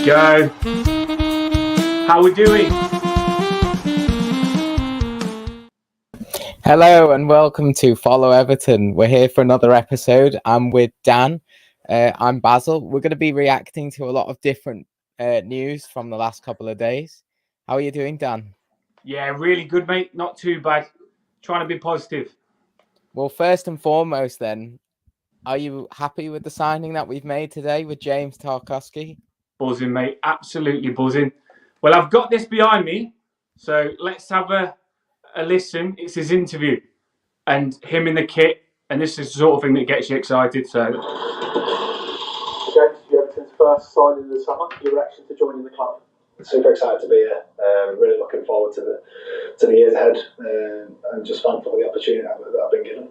go. How we doing? Hello and welcome to Follow Everton. We're here for another episode. I'm with Dan. I'm Basil. We're going to be reacting to a lot of different news from the last couple of days. How are you doing, Dan? Yeah, really good, mate. Not too bad. Trying to be positive. Well, first and foremost then, are you happy with the signing that we've made today with James Tarkowski? Buzzing, mate. Absolutely buzzing. Well, I've got this behind me, so let's have a listen. It's his interview and him in the kit, and this is the sort of thing that gets you excited. So, James, Everton's first signing of the summer. Your reaction to joining the club? Super excited to be here. Really looking forward to the years ahead, and just thankful for the opportunity that I've been given.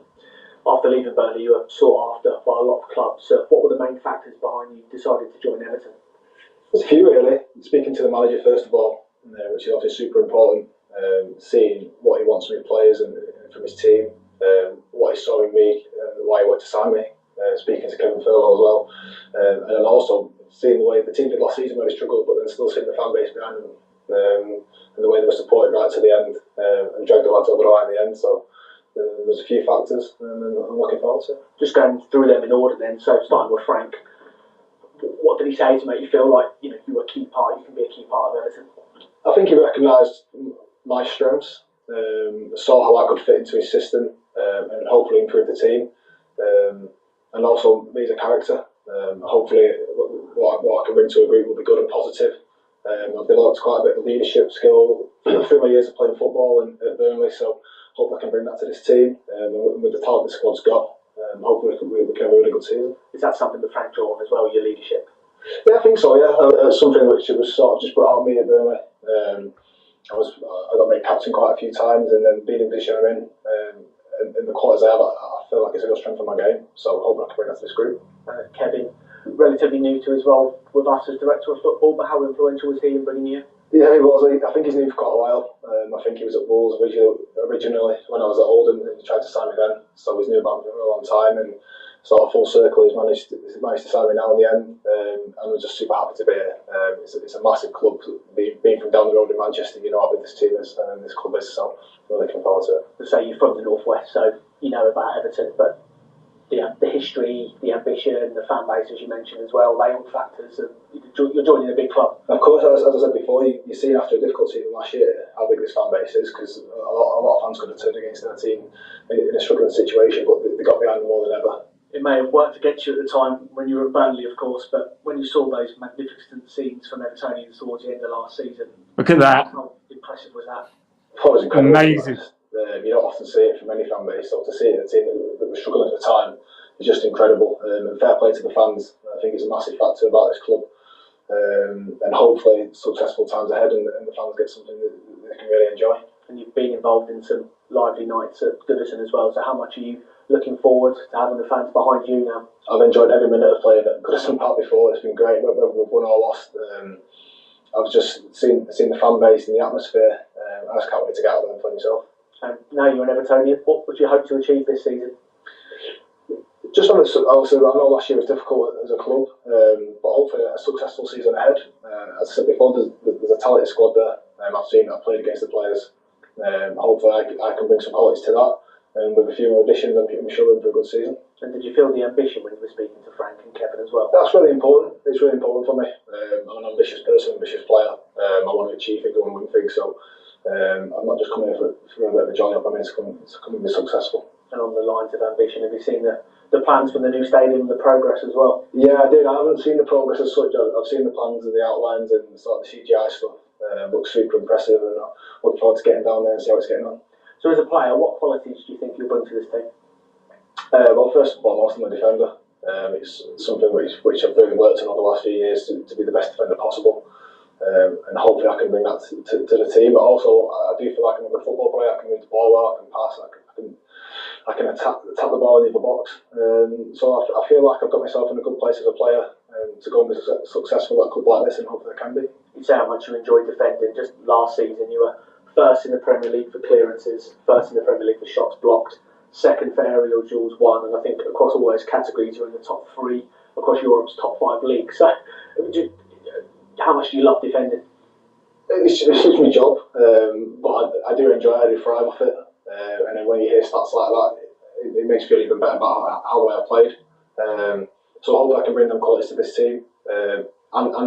After leaving Burnley, you were sought after by a lot of clubs. What were the main factors behind you deciding to join Everton? There's a few really. Speaking to the manager first of all, which is obviously super important. Seeing what he wants from his players and from his team, what he saw in me, why he wanted to sign me. Speaking to Kevin Furlong as well, and then also seeing the way the team did last season where they struggled, but then still seeing the fan base behind them, and the way they were supported right to the end, and dragged the lads over the line in the end. So there's a few factors, and I'm looking forward to it. Just going through them in order then. So starting with Frank, what did he say to make you feel like you were a key part? You can be a key part of Everton. I think he recognised my strengths, saw how I could fit into his system, and hopefully improve the team. And also me as a character. Hopefully what I can bring to a group will be good and positive. I've developed quite a bit of leadership skill through my years of playing football at Burnley, so hopefully I can bring that to this team. And with the talent the squad's got, hopefully we can have a really good season. Is that something that Frank drew on as well, your leadership? Yeah, I think so, yeah. It's something which was sort of just brought out of me at Burnley. I got made captain quite a few times, and then being in position I'm in the qualities I have, I feel like it's a real strength of my game, so hopefully I can bring that to this group. Kevin, relatively new to his role with us as director of football, but how influential was he in bringing you? Yeah, he was. I think he's new for quite a while. I think he was at Wolves originally when I was at Oldham, and he tried to sign me then, so he's knew about me for a long time, and sort of full circle he's managed to sign me now in the end, and I'm just super happy to be here. It's a massive club. Being from down the road in Manchester, how big this team is and this club is, so I'm really looking forward to it. To say you're from the northwest, so you know about Everton, but the history, the ambition, the fan base, as you mentioned as well, they all factors, and you're joining a big club. Of course, as I said before, you see after a difficult season last year how big this fan base is, because a lot of fans could have turned against their team in a struggling situation, but they got behind them more than ever. It may have worked against you at the time when you were at Burnley, of course, but when you saw those magnificent scenes from Evertonians towards the end of last season, look at that. How impressive was that? It was incredible. Amazing. You don't often see it from any fan base, so to see it in a team that was struggling at the time is just incredible. And fair play to the fans. I think it's a massive factor about this club. And hopefully successful times ahead, and the fans get something that they can really enjoy. And you've been involved in some lively nights at Goodison as well, so how much are you looking forward to having the fans behind you now? I've enjoyed every minute of playing at Goodison Park before. It's been great, whether we've won or lost. I've just seen the fan base and the atmosphere. I just can't wait to get out there and play myself. And now you're an Evertonian, what would you hope to achieve this season? Just obviously, I know last year was difficult as a club, but hopefully a successful season ahead. As I said before, there's a talented squad there. I've played against the players. Hopefully I can bring some qualities to that, and with a few more additions, I'm sure we'll have a good season. And did you feel the ambition when you were speaking to Frank and Kevin as well? That's really important. It's really important for me. I'm an ambitious person, ambitious player. I want to achieve things, I want to win things, so I'm not just coming here for a bit of a joy up. I mean, to come and be successful. And on the lines of ambition, have you seen the plans for the new stadium and the progress as well? Yeah, I did. I haven't seen the progress as such. I've seen the plans and the outlines and sort of the CGI stuff. Looks super impressive, and I look forward to getting down there and see how it's getting on. So as a player, what qualities do you think you'll bring to this team? Well, first and foremost, I'm a defender. It's something which I've really worked on over the last few years to be the best defender possible. And hopefully I can bring that to the team. But also, I do feel like I'm a good football player. I can move the ball well, I can pass, I can attack the ball in the box. So I feel like I've got myself in a good place as a player to go and be successful at a club like this, and hopefully I can be. You say how much you enjoyed defending. Just last season you were first in the Premier League for clearances, first in the Premier League for shots blocked, second for aerial duels won, and I think across all those categories you're in the top 3 across Europe's top 5 leagues. So how much do you love defending? It's just my job, but I do enjoy it. I do thrive off it. And then when you hear stats like that, it makes you feel even better about how well I played. So I hope I can bring them qualities to this team. And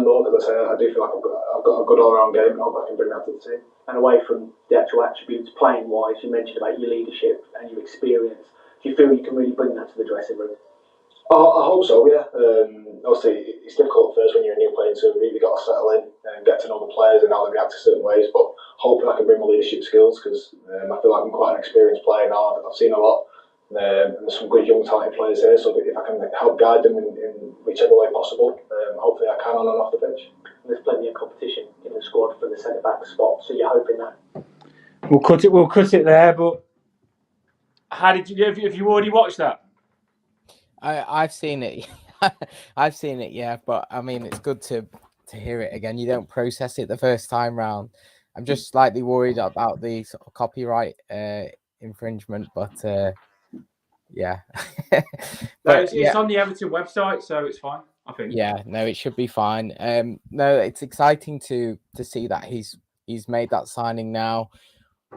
more, because I say, I do feel like I've got a good all-round game, and I hope I can bring that to the team. And away from the actual attributes, playing-wise, you mentioned about your leadership and your experience. Do you feel you can really bring that to the dressing room? I hope so, yeah. Obviously, it's difficult first when you're a new player to really got to settle in and get to know the players and how they react to certain ways. But hopefully, I can bring my leadership skills, because I feel like I'm quite an experienced player now. I've seen a lot, and there's some good young talented players here. So if I can help guide them in whichever way possible, hopefully I can on and off the pitch. And there's plenty of competition in the squad for the centre back spot. So you're hoping that We'll cut it there. But how did you? Have you already watched that? I've seen it. I've seen it, yeah. But I mean, it's good to hear it again. You don't process it the first time round. I'm just slightly worried about the sort of copyright infringement, but yeah. But it's on the Everton website, so it's fine, I think. Yeah, no, it should be fine. No, it's exciting to see that he's made that signing now.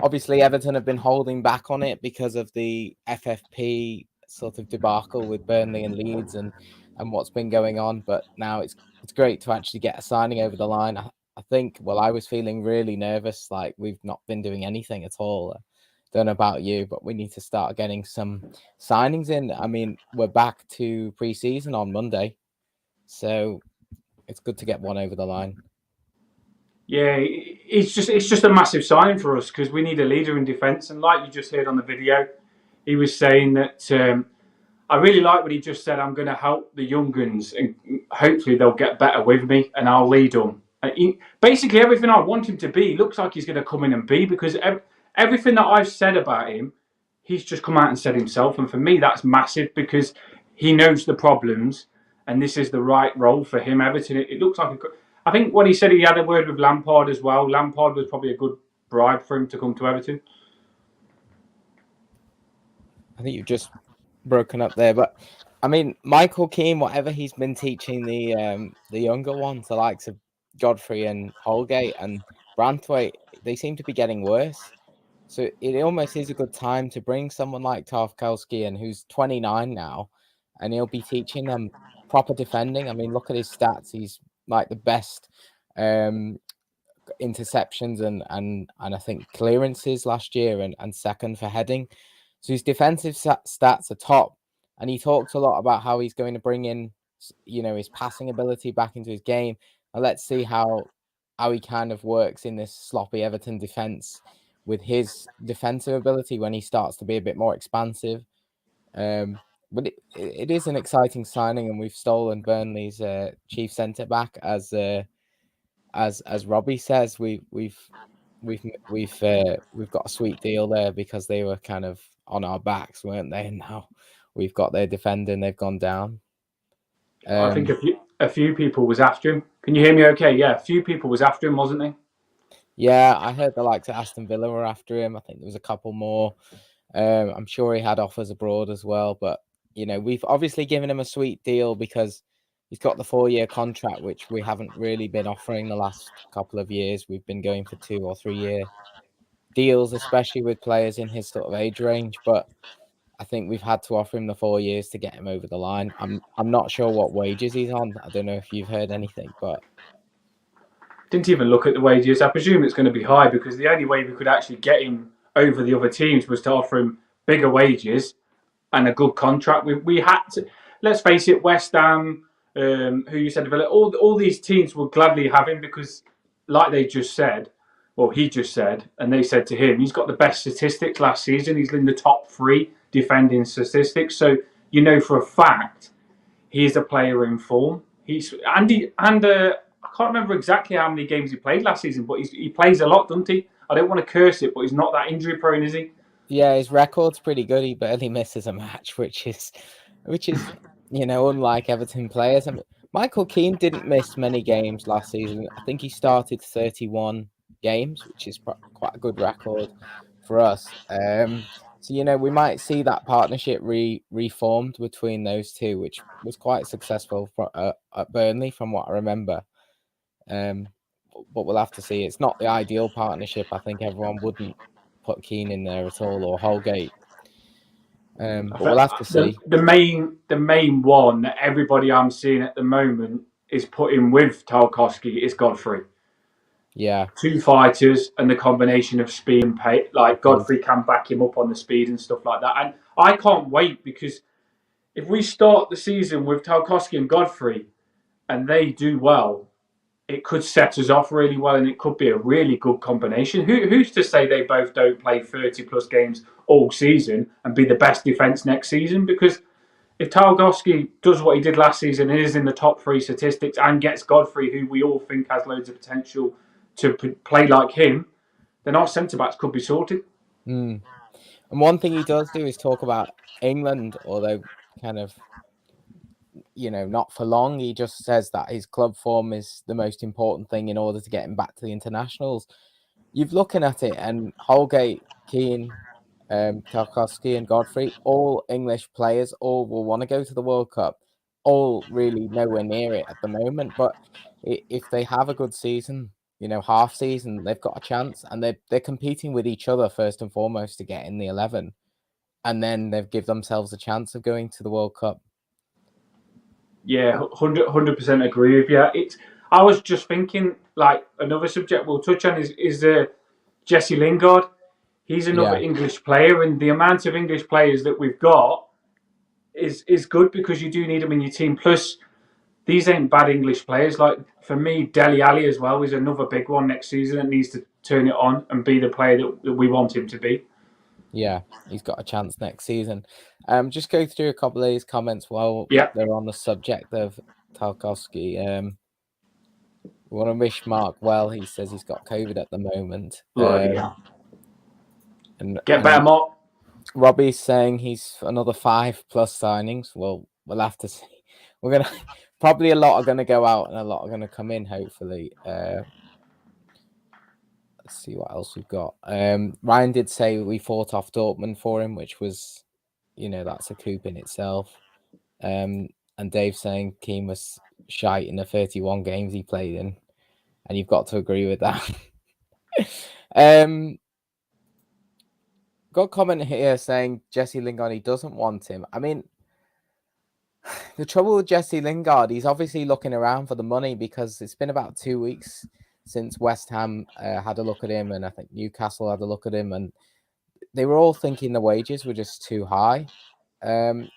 Obviously, Everton have been holding back on it because of the FFP sort of debacle with Burnley and Leeds and what's been going on. But now it's great to actually get a signing over the line. I think, well, I was feeling really nervous, like we've not been doing anything at all. Don't know about you, but we need to start getting some signings in. I mean, we're back to pre-season on Monday, so it's good to get one over the line. Yeah, it's just a massive sign for us, because we need a leader in defence. And like you just heard on the video, he was saying that I really like what he just said. I'm going to help the young guns, and hopefully they'll get better with me, and I'll lead them. Basically, everything I want him to be, he looks like he's going to come in and be, because everything that I've said about him, he's just come out and said himself. And for me, that's massive, because he knows the problems, and this is the right role for him. Everton, it looks like I think when he said he had a word with Lampard as well, Lampard was probably a good bribe for him to come to Everton. I think you've just broken up there, but I mean, Michael Keane, whatever he's been teaching the younger ones, the likes of Godfrey and Holgate and Branthwaite, they seem to be getting worse. So it almost is a good time to bring someone like Tarkowski in, who's 29 now, and he'll be teaching them proper defending. I mean, look at his stats; he's like the best interceptions and I think clearances last year, and second for heading. So his defensive stats are top, and he talked a lot about how he's going to bring in, his passing ability back into his game. And let's see how he kind of works in this sloppy Everton defense with his defensive ability when he starts to be a bit more expansive. But it is an exciting signing, and we've stolen Burnley's chief centre back, as Robbie says. We've got a sweet deal there, because they were kind of on our backs, weren't they? And now we've got their defender and they've gone down. I think a few people was after him. Can you hear me okay? Yeah, a few people was after him, wasn't they? Yeah, I heard the likes of Aston Villa were after him. I think there was a couple more. I'm sure he had offers abroad as well. But, we've obviously given him a sweet deal because he's got the 4-year contract, which we haven't really been offering the last couple of years. We've been going for 2 or 3 year deals, especially with players in his sort of age range. But I think we've had to offer him the 4 years to get him over the line. I'm not sure what wages he's on. I don't know if you've heard anything, but didn't even look at the wages. I presume it's going to be high, because the only way we could actually get him over the other teams was to offer him bigger wages and a good contract. We had to, let's face it, West Ham, who you said, all these teams will gladly have him, because like they just said, well, he just said, and they said to him, he's got the best statistics last season. He's in the top 3 defending statistics. So for a fact he's a player in form. I can't remember exactly how many games he played last season, but he plays a lot, doesn't he? I don't want to curse it, but he's not that injury prone, is he? Yeah, his record's pretty good. He barely misses a match, which is unlike Everton players. I mean, Michael Keane didn't miss many games last season. I think he started 31 games, which is quite a good record for us. So we might see that partnership reformed between those two, which was quite successful at Burnley, from what I remember. But we'll have to see. It's not the ideal partnership. I think everyone wouldn't put Keane in there at all, or Holgate. But we'll have to see. The main one that everybody I'm seeing at the moment is putting with Tarkowski is Godfrey. Yeah. 2 fighters and the combination of speed and pace. Like Godfrey can back him up on the speed and stuff like that. And I can't wait, because if we start the season with Tarkowski and Godfrey and they do well, it could set us off really well, and it could be a really good combination. Who's to say they both don't play 30 plus games all season and be the best defence next season? Because if Tarkowski does what he did last season and is in the top 3 statistics and gets Godfrey, who we all think has loads of potential to play like him, then our centre-backs could be sorted. And one thing he does do is talk about England, although kind of, not for long. He just says that his club form is the most important thing in order to get him back to the internationals. You're looking at it, and Holgate, Keane, Tarkowski and Godfrey, all English players, all will want to go to the World Cup, all really nowhere near it at the moment. But if they have a good season, half season, they've got a chance, and they're competing with each other first and foremost to get in the 11, and then they've give themselves a chance of going to the World Cup. Yeah, 100% agree with you. I was just thinking, like, another subject we'll touch on is Jesse Lingard. He's another English player, and the amount of English players that we've got is good, because you do need them in your team. Plus, these ain't bad English players. Like, for me, Dele Alli as well is another big one next season that needs to turn it on and be the player that we want him to be. Yeah, he's got a chance next season. Just go through a couple of these comments while they're on the subject of Tarkowski. We want to wish Mark well. He says he's got COVID at the moment. And get better, Mark. Robbie's saying he's another 5+ signings. Well, we'll have to see. We're gonna probably a lot are gonna go out and a lot are gonna come in. Hopefully. Let's see what else we've got. Ryan did say we fought off Dortmund for him, which was, that's a coup in itself. And Dave saying Keane was shite in the 31 games he played in, and you've got to agree with that. Got a comment here saying Jesse Lingard, he doesn't want him. I mean, the trouble with Jesse Lingard, he's obviously looking around for the money, because it's been about 2 weeks since West Ham had a look at him, and I think Newcastle had a look at him, and they were all thinking the wages were just too high.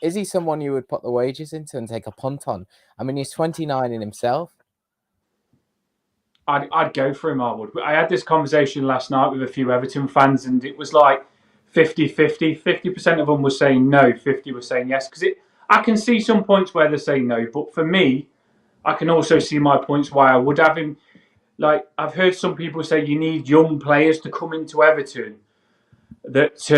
Is he someone you would put the wages into and take a punt on? I mean, he's 29 in himself. I'd go for him, I would. I had this conversation last night with a few Everton fans, and it was like 50-50. 50% of them were saying no, 50 were saying yes. Because I can see some points where they're saying no, but for me, I can also see my points why I would have him. Like, I've heard some people say you need young players to come into Everton that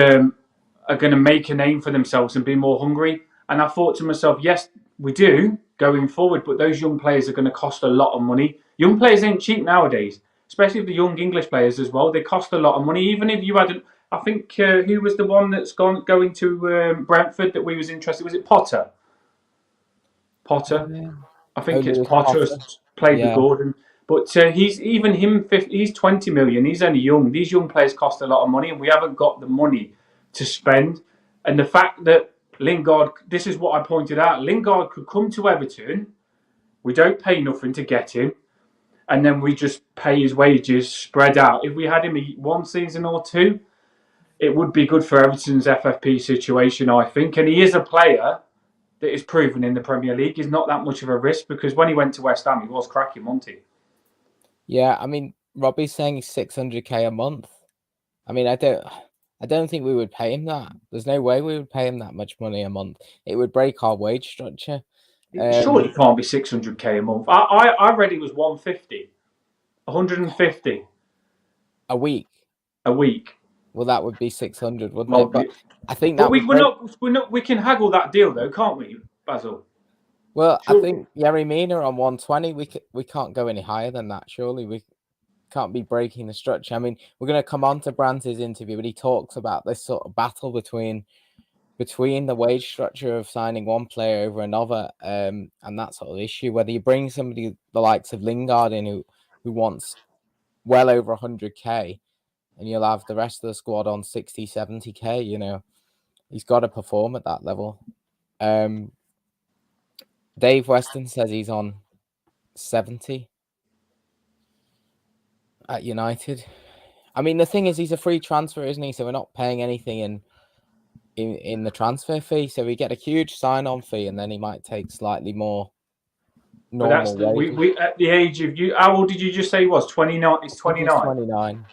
are going to make a name for themselves and be more hungry. And I thought to myself, yes, we do going forward, but those young players are going to cost a lot of money. Young players ain't cheap nowadays, especially the young English players as well. They cost a lot of money. Even if you hadn't, I think, who was the one that's going to Brentford that we was interested? Was it Potter? I think it's Potter has played with Gordon. But he's 20 million. He's only young. These young players cost a lot of money, and we haven't got the money to spend. And the fact that Lingard, this is what I pointed out, Lingard could come to Everton. We don't pay nothing to get him, and then we just pay his wages spread out. If we had him 1 season or 2, it would be good for Everton's FFP situation, I think. And he is a player that is proven in the Premier League. He's not that much of a risk, because when he went to West Ham, he was cracking, wasn't he? Yeah, I mean, Robbie's saying he's 600k a month. I mean, I don't think we would pay him that. There's no way we would pay him that much money a month. It would break our wage structure. Surely it can't be 600k a month. I read it was 150 a week. Well, that would be 600, wouldn't it? But I think that we can haggle that deal though, can't we, Basil? Well, surely. I think Yerry Mina on 120. We can't go any higher than that. Surely we can't be breaking the structure. I mean, we're going to come on to Brands' interview, but he talks about this sort of battle between the wage structure of signing one player over another, and that sort of issue. Whether you bring somebody the likes of Lingard in, who who wants well over 100k, and you'll have the rest of the squad on 60, 70k. You know, he's got to perform at that level. Dave Weston says he's on 70 at United. I mean, the thing is, he's a free transfer, isn't he? So we're not paying anything in the transfer fee. So we get a huge sign-on fee, and then he might take slightly more But that's normal wages. we at the age of you. How old did you just say he was? 29. He's 29. 29.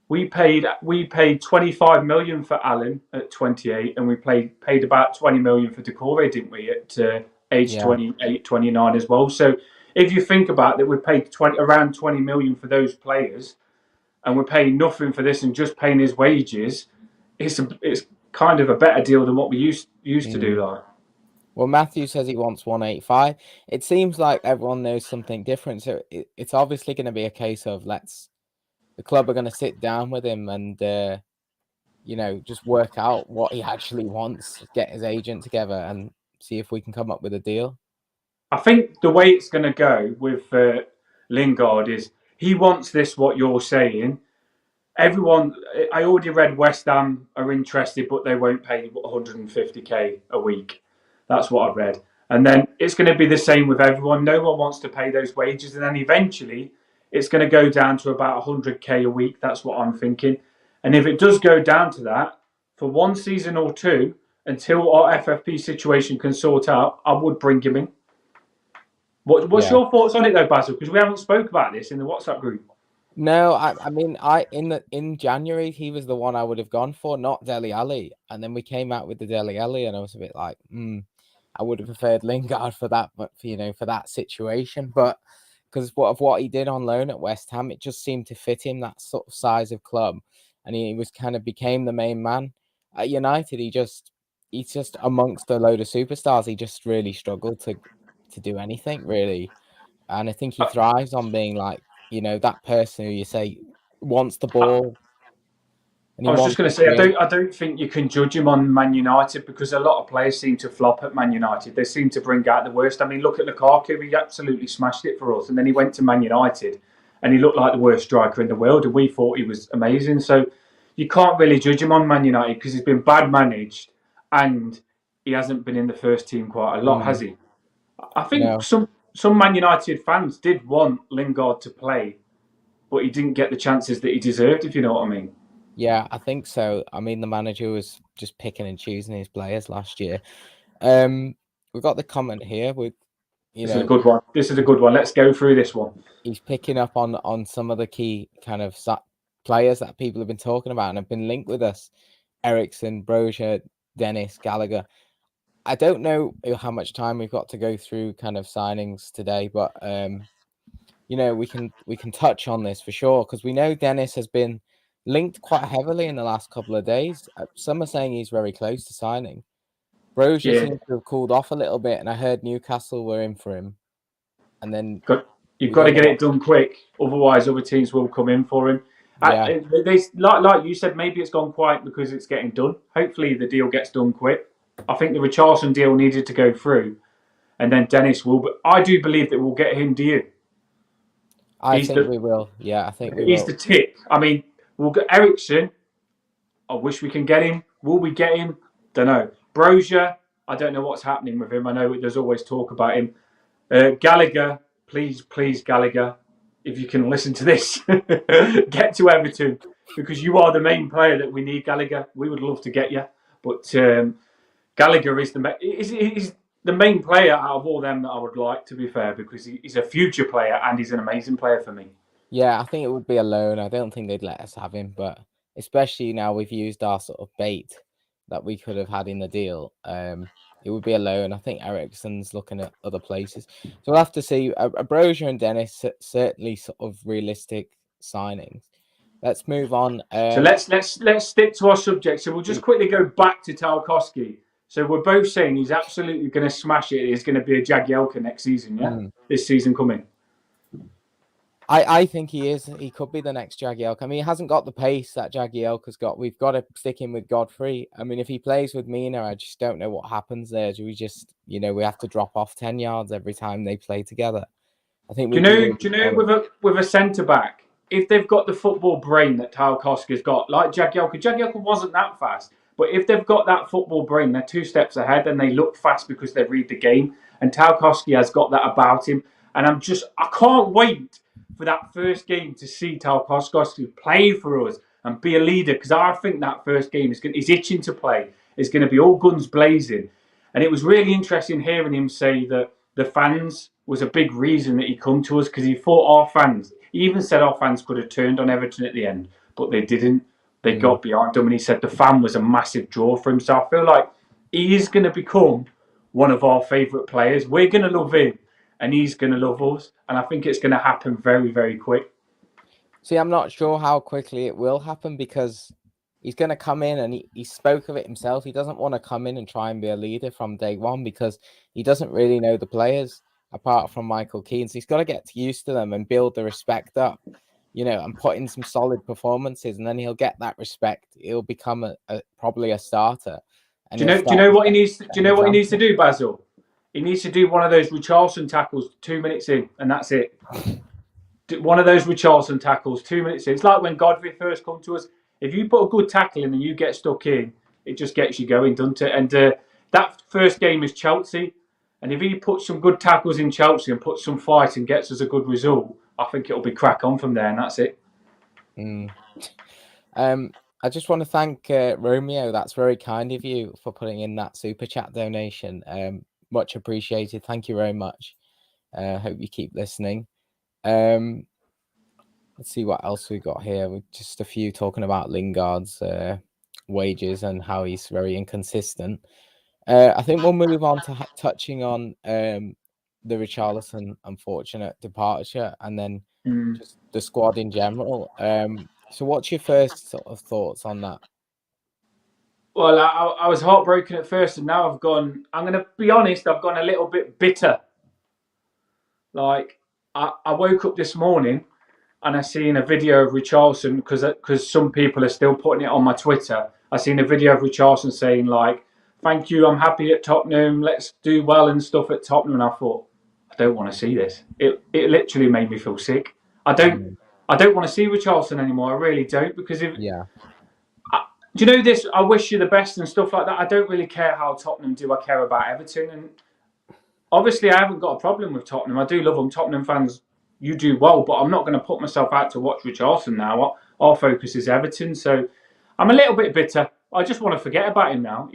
We paid 25 million for Allen at 28, and we paid about 20 million for Takeover, didn't we? At age 28, 29 as well. So if you think about that, we paid around 20 million for those players, and we're paying nothing for this and just paying his wages. It's kind of a better deal than what we used to do. Like, well, Matthew says he wants 185. It seems like everyone knows something different. So it's obviously going to be a case of the club are going to sit down with him and, you know, just work out what he actually wants, get his agent together and see if we can come up with a deal. I think the way it's going to go with Lingard is he wants this, what you're saying. Everyone, I already read West Ham are interested, but they won't pay 150k a week. That's what I read. And then it's going to be the same with everyone. No one wants to pay those wages. And then eventually it's going to go down to about 100k a week. That's what I'm thinking. And if it does go down to that for one season or two, until our FFP situation can sort out, I would bring him in. What's your thoughts on it though, Basil? Because we haven't spoke about this in the WhatsApp group. No, I mean, in January he was the one I would have gone for, not Dele Alli, and then we came out with the Dele Alli, and I was a bit like, I would have preferred Lingard for that, but for that situation, but because of what he did on loan at West Ham, it just seemed to fit him, that sort of size of club, and he was kind of became the main man. At United, he's just amongst a load of superstars. He just really struggled to do anything really, and I think he thrives on being like, that person who you say wants the ball. I was just going to say, I don't think you can judge him on Man United because a lot of players seem to flop at Man United. They seem to bring out the worst. I mean, look at Lukaku. He absolutely smashed it for us. And then he went to Man United and he looked like the worst striker in the world. And we thought he was amazing. So you can't really judge him on Man United because he's been bad managed and he hasn't been in the first team quite a lot, has he? I think some Man United fans did want Lingard to play, but he didn't get the chances that he deserved, if you know what I mean. Yeah, I think so. I mean, the manager was just picking and choosing his players last year. We've got the comment here with, This is a good one. Let's go through this one. He's picking up on some of the key kind of players that people have been talking about and have been linked with us. Eriksen, Brozier, Dennis, Gallagher. I don't know how much time we've got to go through kind of signings today, but we can touch on this for sure because we know Dennis has been linked quite heavily in the last couple of days. Some are saying he's very close to signing. Brozier seems to have cooled off a little bit, and I heard Newcastle were in for him. And then you've got to get it done quick, otherwise other teams will come in for him. Yeah. Like you said, maybe it's gone quiet because it's getting done. Hopefully the deal gets done quick. I think the Richarlison deal needed to go through, and then Dennis will. But I do believe that we'll get him. Do you? I think we will. Yeah, I think we will. He's the tick. I mean, we'll get Eriksen. I wish we can get him. Will we get him? Don't know. Brozier, I don't know what's happening with him. I know there's always talk about him. Gallagher, please, Gallagher, if you can listen to this, get to Everton because you are the main player that we need, Gallagher. We would love to get you, but Gallagher is the main player out of all them that I would like, to be fair, because he's a future player and he's an amazing player for me. Yeah, I think it would be a loan. I don't think they'd let us have him, but especially now we've used our sort of bait that we could have had in the deal. It would be a loan. I think Eriksen's looking at other places. So we'll have to see. Brozier and Dennis, certainly sort of realistic signings. Let's move on. So let's stick to our subject. So we'll just quickly go back to Tarkowski. So we're both saying he's absolutely going to smash it. He's going to be a Jagielka next season, yeah? This season coming. I think he is. He could be the next Jagielka. I mean, he hasn't got the pace that Jagielka's got. We've got to stick him with Godfrey. I mean, if he plays with Mina, I just don't know what happens there. Do we just, we have to drop off 10 yards every time they play together? I think Do we'd you be know? really Do you know solid. with a centre back, if they've got the football brain that Tarkowski's got, like Jagielka wasn't that fast, but if they've got that football brain, they're 2 steps ahead and they look fast because they read the game. And Tarkowski has got that about him. And I can't wait for that first game to see Tarkowski play for us and be a leader, because I think that first game he's itching to play. It's going to be all guns blazing. And it was really interesting hearing him say that the fans was a big reason that he come to us, because he thought our fans, he even said our fans could have turned on Everton at the end, but they didn't. They got behind them, and he said the fan was a massive draw for him. So I feel like he is going to become one of our favourite players. We're going to love him, and he's going to love us. And I think it's going to happen very, very quick. See, I'm not sure how quickly it will happen, because he's going to come in, and he spoke of it himself. He doesn't want to come in and try and be a leader from day one, because he doesn't really know the players apart from Michael Keane. So he's got to get used to them and build the respect up, and put in some solid performances, and then he'll get that respect. He'll become probably a starter. And Do you know what he needs? Do you know what he needs to do, Basil? He needs to do one of those Richarlison tackles 2 minutes in, and that's it. One of those Richarlison tackles 2 minutes in. It's like when Godfrey first come to us. If you put a good tackle in and you get stuck in, it just gets you going, doesn't it? And that first game is Chelsea. And if he puts some good tackles in Chelsea and puts some fight and gets us a good result, I think it'll be crack on from there, and that's it. I just want to thank Romeo. That's very kind of you for putting in that super chat donation. Much appreciated. Thank you very much. Hope you keep listening. Let's see what else we got here. With just a few talking about Lingard's wages and how he's very inconsistent. I think we'll move on to touching on the Richarlison unfortunate departure, and then just the squad in general. So what's your first sort of thoughts on that? Well, I was heartbroken at first, and now I'm going to be honest, I've gone a little bit bitter. Like, I woke up this morning and I seen a video of Richarlison, because some people are still putting it on my Twitter. I seen a video of Richarlison saying, like, thank you, I'm happy at Tottenham, let's do well and stuff at Tottenham. And I thought, I don't want to see this. It literally made me feel sick. I don't want to see Richarlison anymore. I really don't, because do you know this? I wish you the best and stuff like that. I don't really care how Tottenham do. I care about Everton. And obviously, I haven't got a problem with Tottenham. I do love them. Tottenham fans, you do well, but I'm not going to put myself out to watch Richarlison now. Our focus is Everton. So I'm a little bit bitter. I just want to forget about him now.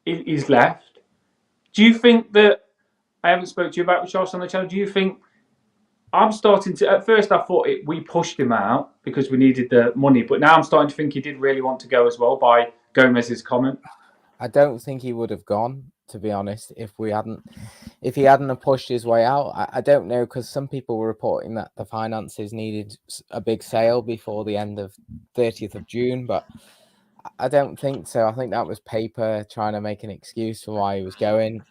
He's left. Do you think that, I haven't spoke to you about Richarlison on the channel, do you think, I'm starting to, at first I thought we pushed him out because we needed the money, but now I'm starting to think he did really want to go as well, by Gomez's comment. I don't think he would have gone, to be honest, if he hadn't have pushed his way out. I don't know, because some people were reporting that the finances needed a big sale before the end of 30th of June, but I don't think so. I think that was paper trying to make an excuse for why he was going.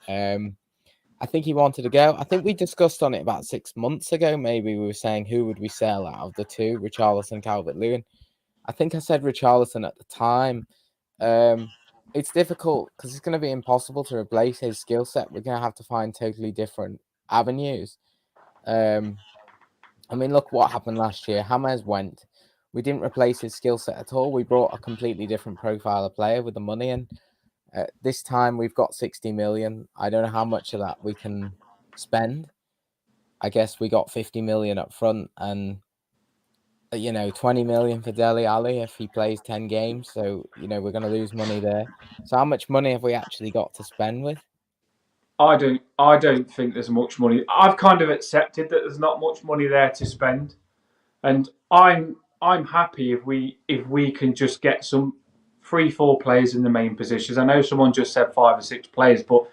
I think he wanted to go. I think we discussed on it about 6 months ago. Maybe we were saying, who would we sell out of the two, Richarlison, Calvert-Lewin? I think I said Richarlison at the time. It's difficult because it's going to be impossible to replace his skill set. We're going to have to find totally different avenues. I mean, look what happened last year. James went. We didn't replace his skill set at all. We brought a completely different profile of player with the money in. This time we've got 60 million. I don't know how much of that we can spend. I guess we got 50 million up front and 20 million for Dele Alli if he plays 10 games. So, we're going to lose money there. So how much money have we actually got to spend with? I don't think there's much money. I've kind of accepted that there's not much money there to spend. And I'm happy if we can just get some 3-4 players in the main positions. I know someone just said 5 or 6 players, but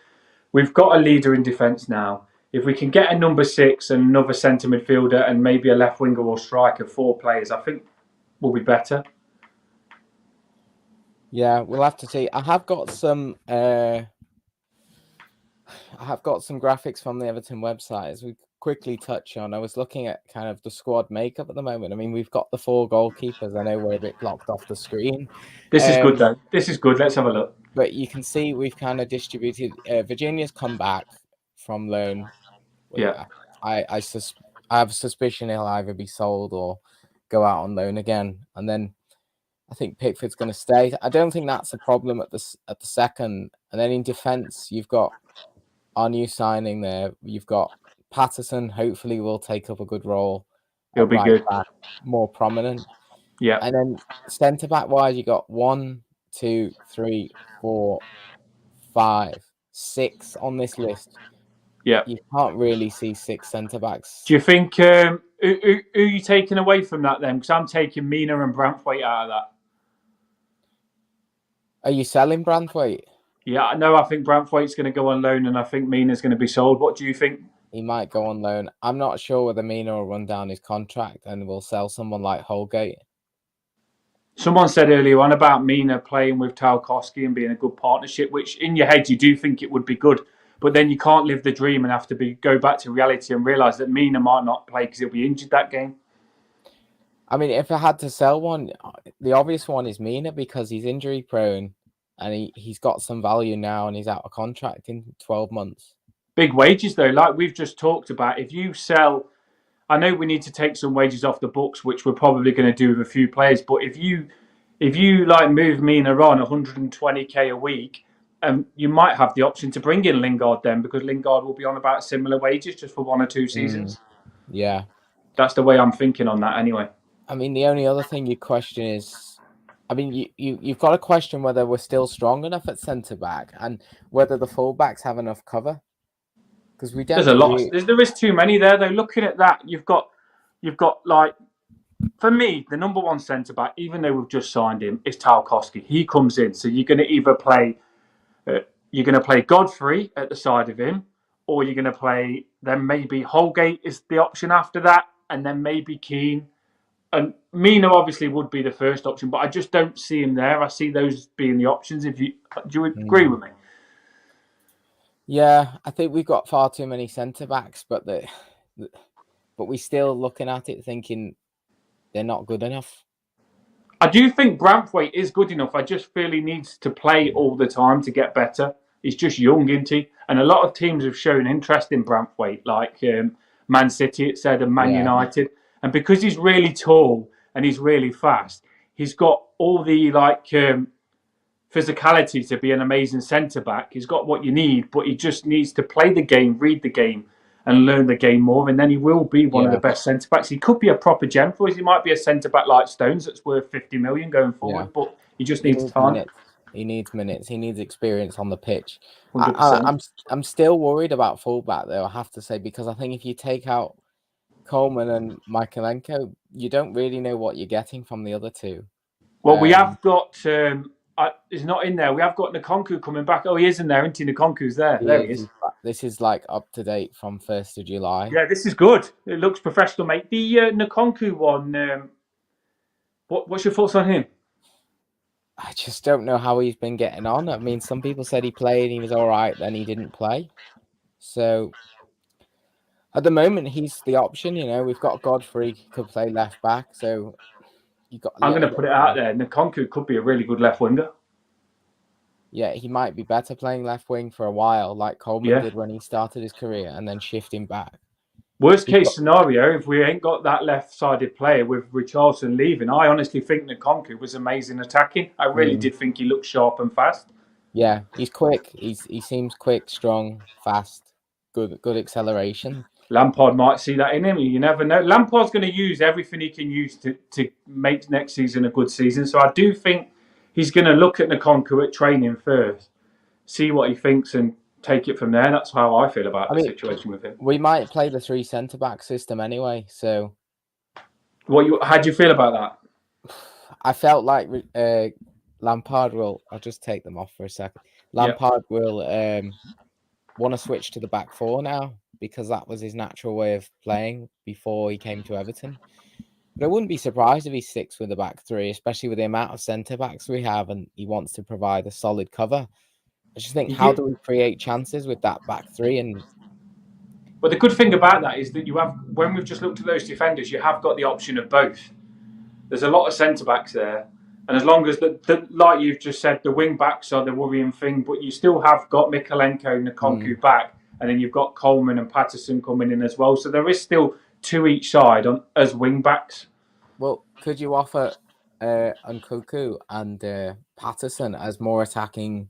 we've got a leader in defence now. If we can get a number 6 and another centre midfielder and maybe a left winger or striker, 4 players, I think we'll be better. Yeah, we'll have to see. I have got some graphics from the Everton website as we quickly touch on. I was looking at kind of the squad makeup at the moment. I mean, we've got the 4 goalkeepers. I know we're a bit blocked off the screen. This is good, though. This is good. Let's have a look. But you can see we've kind of distributed. Virginia's come back from loan. Yeah. I I have a suspicion he'll either be sold or go out on loan again, and then I think Pickford's going to stay. I don't think that's a problem at the second. And then in defence, you've got our new signing there. You've got Patterson. Hopefully, will take up a good role. He'll be good. Back, more prominent. Yeah. And then centre back wise, you got 1, 2, 3, 4, 5, 6 on this list. Yeah. You can't really see 6 centre backs. Do you think who are you taking away from that then? Because I'm taking Mina and Branthwaite out of that. Are you selling Branthwaite? Yeah, no, I think Branthwaite's going to go on loan, and I think Mina's going to be sold. What do you think? He might go on loan. I'm not sure whether Mina will run down his contract and will sell someone like Holgate. Someone said earlier on about Mina playing with Tarkowski and being a good partnership, which in your head you do think it would be good, but then you can't live the dream and have to go back to reality and realise that Mina might not play because he'll be injured that game. I mean, if I had to sell one, the obvious one is Mina because he's injury prone and he's got some value now and he's out of contract in 12 months. Big wages though, like we've just talked about. If you sell, I know we need to take some wages off the books, which we're probably going to do with a few players, but if you like move Mina on 120k a week, you might have the option to bring in Lingard then, because Lingard will be on about similar wages just for 1 or 2 seasons. Yeah. That's the way I'm thinking on that anyway. I mean, the only other thing you question is, I mean, you've got to question whether we're still strong enough at centre-back and whether the full-backs have enough cover. Because we don't. There's a lot. There is too many there, though. Looking at that, you've got like, for me, the number one centre-back, even though we've just signed him, is Tarkowski. He comes in, so you're going to either play, Godfrey at the side of him, or you're going to play, then maybe Holgate is the option after that, and then maybe Keane. And Mina obviously would be the first option, but I just don't see him there. I see those being the options. Do you agree with me? Yeah, I think we've got far too many centre backs, but we're still looking at it thinking they're not good enough. I do think Branthwaite is good enough. I just feel he needs to play all the time to get better. He's just young, isn't he? And a lot of teams have shown interest in Branthwaite, like Man City, it said, and Man United. And because he's really tall and he's really fast, he's got all the physicality to be an amazing centre-back. He's got what you need, but he just needs to play the game, read the game, and learn the game more. And then he will be one of the best centre-backs. He could be a proper gem for us. He might be a centre-back like Stones that's worth 50 million going forward, but he just needs time. He needs minutes. He needs experience on the pitch. I'm still worried about full-back, though, I have to say, because I think if you take out Coleman and Michaelenko, you don't really know what you're getting from the other two. Well, we have got, he's not in there. We have got Nkunku coming back. Oh, he is in there, isn't he? Nkunku's there. There he is. This is like up to date from 1st of July. Yeah, this is good. It looks professional, mate. The Nkunku one, what's your thoughts on him? I just don't know how he's been getting on. I mean, some people said he played, he was all right, then he didn't play. So at the moment, he's the option. You know, we've got Godfrey could play left back. So you got. I'm going to put it out there. Nkunku could be a really good left winger. Yeah, he might be better playing left wing for a while, like Coleman did when he started his career, and then shifting back. Worst case scenario, if we ain't got that left-sided player with Richarlison leaving, I honestly think Nkunku was amazing attacking. I really did think he looked sharp and fast. Yeah, he's quick. He seems quick, strong, fast, good acceleration. Lampard might see that in him. You never know. Lampard's going to use everything he can use to make next season a good season. So I do think he's going to look at Nkunku at training first, see what he thinks, and take it from there. That's how I feel about the situation with him. We might play the 3 centre-back system anyway. So, how do you feel about that? I felt like Lampard will. I'll just take them off for a second. Lampard will want to switch to the back 4 now, because that was his natural way of playing before he came to Everton. But I wouldn't be surprised if he sticks with the back 3, especially with the amount of centre-backs we have, and he wants to provide a solid cover. I just think, how do we create chances with that back 3? Well, the good thing about that is that you have, when we've just looked at those defenders, you have got the option of both. There's a lot of centre-backs there. And as long as, like you've just said, the wing-backs are the worrying thing, but you still have got Michaelenko and Nkunku back, and then you've got Coleman and Patterson coming in as well. So there is still two each side as wing backs. Well, could you offer Nkunku and Patterson as more attacking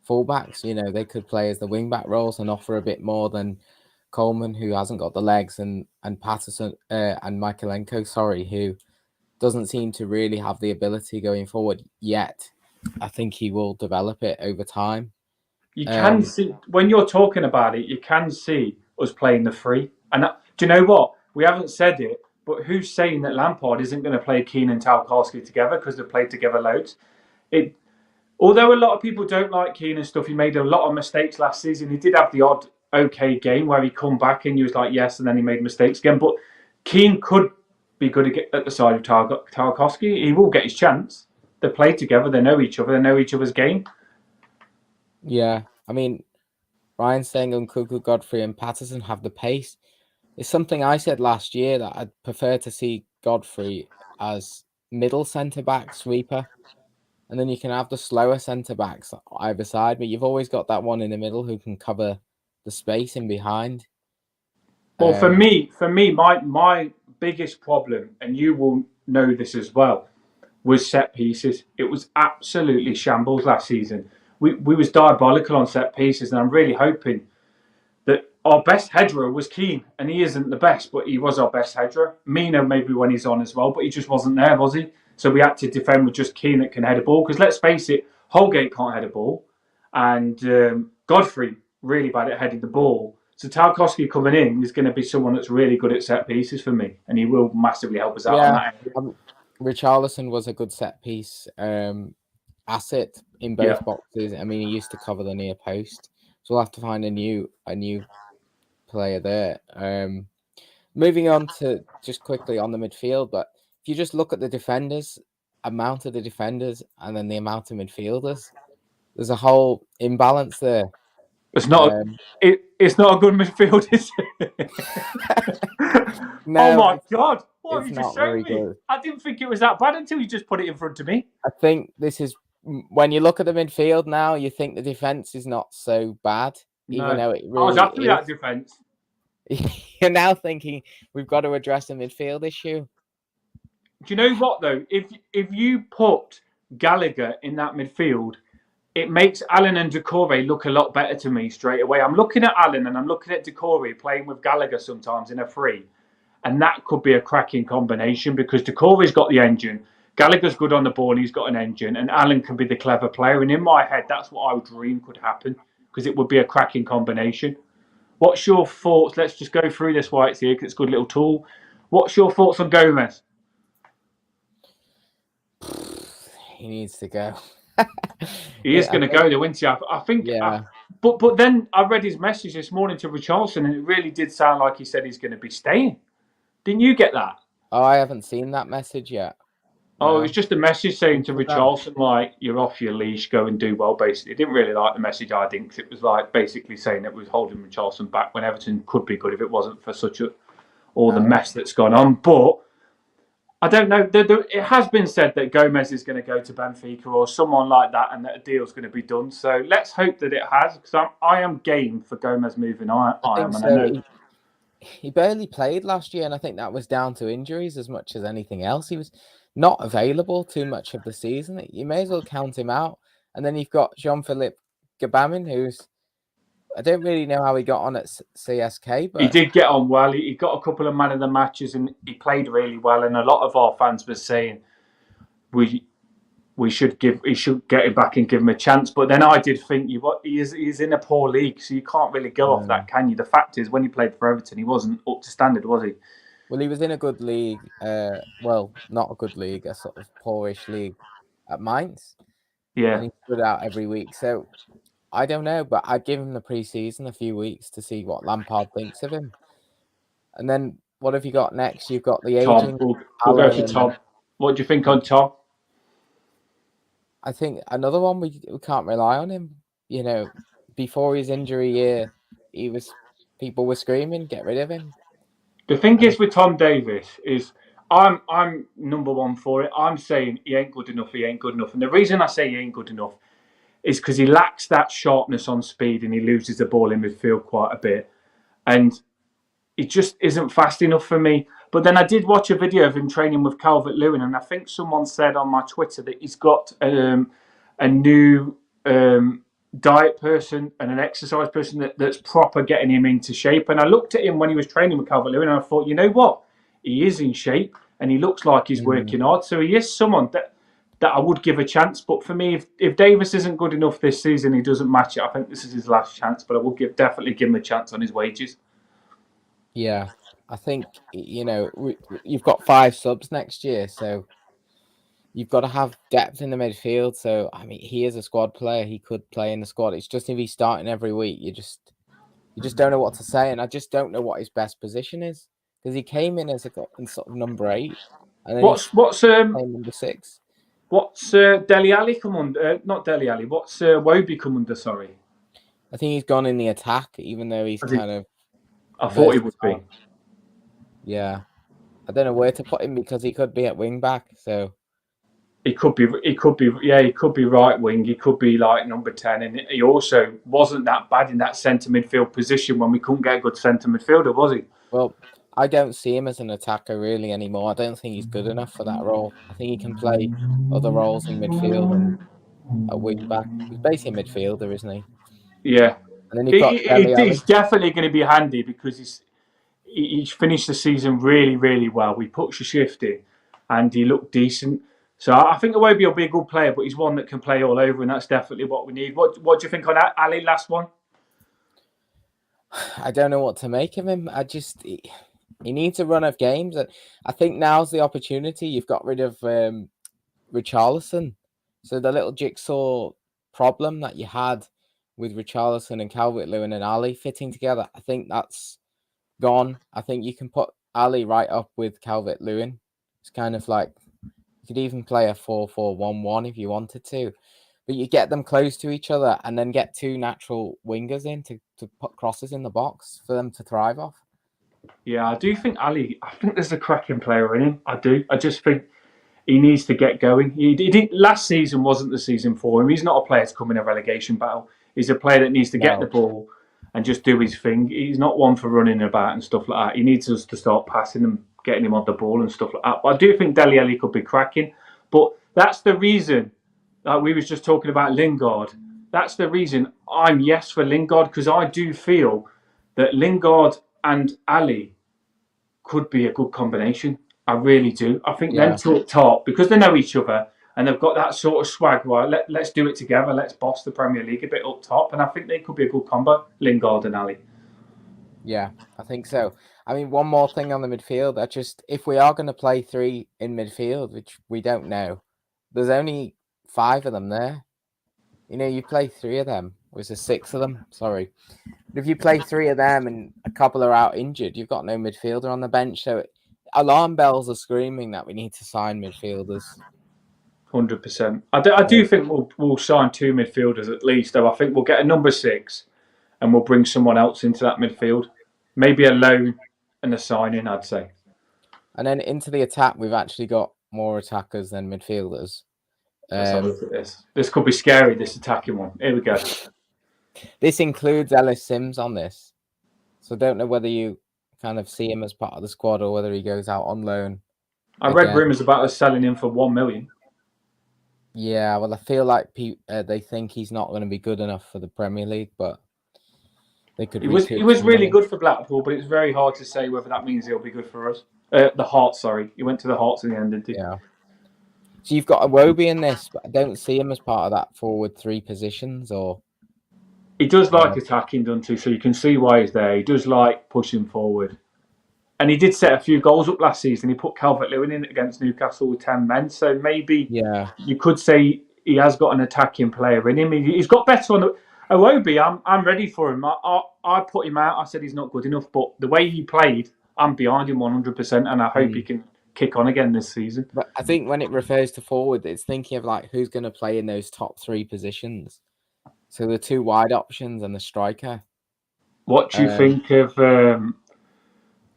fullbacks? You know, they could play as the wing back roles and offer a bit more than Coleman, who hasn't got the legs, and Patterson and Michaelenko, who doesn't seem to really have the ability going forward yet. I think he will develop it over time. You can see, when you're talking about it, you can see us playing the free. And do you know what? We haven't said it, but who's saying that Lampard isn't going to play Keane and Tarkowski together because they've played together loads? Although a lot of people don't like Keane and stuff, he made a lot of mistakes last season. He did have the odd okay game where he come back and he was like, yes, and then he made mistakes again. But Keane could be good at the side of Tarkowski. He will get his chance. They play together. They know each other. They know each other's game. Yeah, I mean, Ryan saying Nkunku, Godfrey and Patterson have the pace. It's something I said last year that I'd prefer to see Godfrey as middle centre-back sweeper. And then you can have the slower centre-backs either side, but you've always got that one in the middle who can cover the space in behind. Well, for me, my biggest problem, and you will know this as well, was set pieces. It was absolutely shambles last season. We was diabolical on set pieces, and I'm really hoping that our best header was Keane, and he isn't the best, but he was our best header. Mina maybe when he's on as well, but he just wasn't there, was he? So we had to defend with just Keane that can head a ball, because let's face it, Holgate can't head a ball, and Godfrey really bad at heading the ball. So Tarkowski coming in is going to be someone that's really good at set pieces for me, and he will massively help us out on that area. Richarlison was a good set piece asset in both boxes. I mean, he used to cover the near post, so we'll have to find a new player there. Moving on to just quickly on the midfield, but if you just look at the defenders, amount of the defenders, and then the amount of midfielders, there's a whole imbalance there. It's not. It's not a good midfield, is it? No, oh my God! What have you not just shown me? good. I didn't think it was that bad until you just put it in front of me. I think this is when you look at the midfield now, you think the defense is not so bad, even though it really I was happy with is. that defense. You're now thinking we've got to address the midfield issue. Do you know what though? If you put Gallagher in that midfield, it makes Allen and Decore look a lot better to me straight away. I'm looking at Allen and I'm looking at Decore playing with Gallagher sometimes in a free, and that could be a cracking combination because Decore's got the engine, Gallagher's good on the ball, and he's got an engine, and Allen can be the clever player. And in my head, that's what I would dream could happen because it would be a cracking combination. What's your thoughts? Let's just go through this while it's here because it's a good little tool. What's your thoughts on Gomez? He needs to go. He is going to go though, isn't he? I think. Yeah. But then I read his message this morning to Richarlison, and it really did sound like he said he's going to be staying. Didn't you get that? Oh, I haven't seen that message yet. Oh, it was just a message saying to Richarlison, like, you're off your leash, go and do well, basically. I didn't really like the message, I think, because it was like basically saying it was holding Richarlison back when Everton could be good if it wasn't for all the mess that's gone on. But I don't know. It has been said that Gomez is going to go to Benfica or someone like that and that a deal's going to be done. So let's hope that it has, because I am game for Gomez moving. I am. So. And I know he barely played last year, and I think that was down to injuries as much as anything else. He was not available too much of the season. You may as well count him out. And then you've got Jean-Philippe Gabamin, who's I don't really know how he got on at CSK, but he did get on well. He got a couple of man of the matches and he played really well. And a lot of our fans were saying he should get him back and give him a chance. But then I did think he's in a poor league, so you can't really go off that, can you? The fact is, when he played for Everton, he wasn't up to standard, was he? Well, he was in a good league. Well, not a good league, a sort of poorish league at Mainz. Yeah. And he stood out every week. So I don't know, but I'd give him the pre-season a few weeks to see what Lampard thinks of him. And then what have you got next? You've got the aging. Tom. We'll go for Tom. What do you think on Tom? I think another one we can't rely on him. You know, before his injury year, people were screaming, get rid of him. The thing is with Tom Davies is I'm number one for it. I'm saying he ain't good enough. And the reason I say he ain't good enough is because he lacks that sharpness on speed and he loses the ball in midfield quite a bit. And he just isn't fast enough for me. But then I did watch a video of him training with Calvert-Lewin, and I think someone said on my Twitter that he's got a new diet person and an exercise person that's proper getting him into shape. And I looked at him when he was training with Calvert-Lewin, and I thought, you know what? He is in shape, and he looks like he's working hard. So he is someone that I would give a chance. But for me, if Davis isn't good enough this season, he doesn't match it. I think this is his last chance, but I will definitely give him a chance on his wages. Yeah, I think, you've got 5 subs next year, so you've got to have depth in the midfield. So, I mean, he is a squad player. He could play in the squad. It's just if he's starting every week, you just don't know what to say. And I just don't know what his best position is, because he came in as in sort of number 8. And then What's number 6. What's Dele Alli come under? Not Dele Alli. What's Wobie come under? Sorry, I think he's gone in the attack, even though he's kind of. I thought he would be. Yeah, I don't know where to put him because he could be at wing back. So he could be. Yeah, he could be right wing. He could be like number 10, and he also wasn't that bad in that centre midfield position when we couldn't get a good centre midfielder, was he? Well, I don't see him as an attacker really anymore. I don't think he's good enough for that role. I think he can play other roles in midfield and a wing back. He's basically a midfielder, isn't he? Yeah. And then you've got he's definitely going to be handy because he's finished the season really, really well. We put a shift in, and he looked decent. So I think Iwobi will be a good player, but he's one that can play all over, and that's definitely what we need. What do you think on Ali? Last one. I don't know what to make of him. He needs a run of games. I think now's the opportunity. You've got rid of Richarlison, so the little jigsaw problem that you had with Richarlison and Calvert-Lewin and Ali fitting together, I think that's gone. I think you can put Ali right up with Calvert-Lewin. It's kind of like you could even play a 4-4-1-1 if you wanted to, but you get them close to each other and then get 2 natural wingers in to put crosses in the box for them to thrive off. Yeah, I do think Ali. I think there's a cracking player in him. I do. I just think he needs to get going. He didn't. Last season wasn't the season for him. He's not a player to come in a relegation battle. He's a player that needs to get the ball and just do his thing. He's not one for running about and stuff like that. He needs us to start passing him, getting him on the ball and stuff like that. But I do think Dele Alli could be cracking. But that's the reason, like we was just talking about Lingard, that's the reason I'm yes for Lingard, because I do feel that Lingard and Ali could be a good combination. I really do. I think them two up top, because they know each other and they've got that sort of swag, right? Let's do it together. Let's boss the Premier League a bit up top. And I think they could be a good combo, Lingard and Ali. Yeah, I think so. I mean, one more thing on the midfield. If we are going to play 3 in midfield, which we don't know, there's only 5 of them there. You play 3 of them. Was there 6 of them? Sorry. But if you play 3 of them and a couple are out injured, you've got no midfielder on the bench. So alarm bells are screaming that we need to sign midfielders. 100%. I do think we'll sign 2 midfielders at least, though. I think we'll get a number 6 and we'll bring someone else into that midfield. Maybe a loan and a signing, I'd say. And then into the attack, we've actually got more attackers than midfielders. Let's have a look at this. This could be scary, this attacking one. Here we go. This includes Ellis Sims on this. So I don't know whether you kind of see him as part of the squad or whether he goes out on loan. I read rumours about us selling him for 1 million. Yeah, well, I feel like they think he's not going to be good enough for the Premier League, but they could. He was really good for Blackpool, but it's very hard to say whether that means he'll be good for us. The Hearts, sorry. He went to the Hearts in the end, didn't he? Yeah. So you've got Iwobi in this, but I don't see him as part of that forward 3 positions. Or he does like attacking, doesn't he? So you can see why he's there. He does like pushing forward. And he did set a few goals up last season. He put Calvert-Lewin in against Newcastle with 10 men. So maybe you could say he has got an attacking player in him. He's got better on the... Iwobi, I'm ready for him. I put him out. I said he's not good enough. But the way he played, I'm behind him 100%. And I hope he can kick on again this season. But I think when it refers to forward, it's thinking of like who's going to play in those top 3 positions. So the 2 wide options and the striker. What do you think of...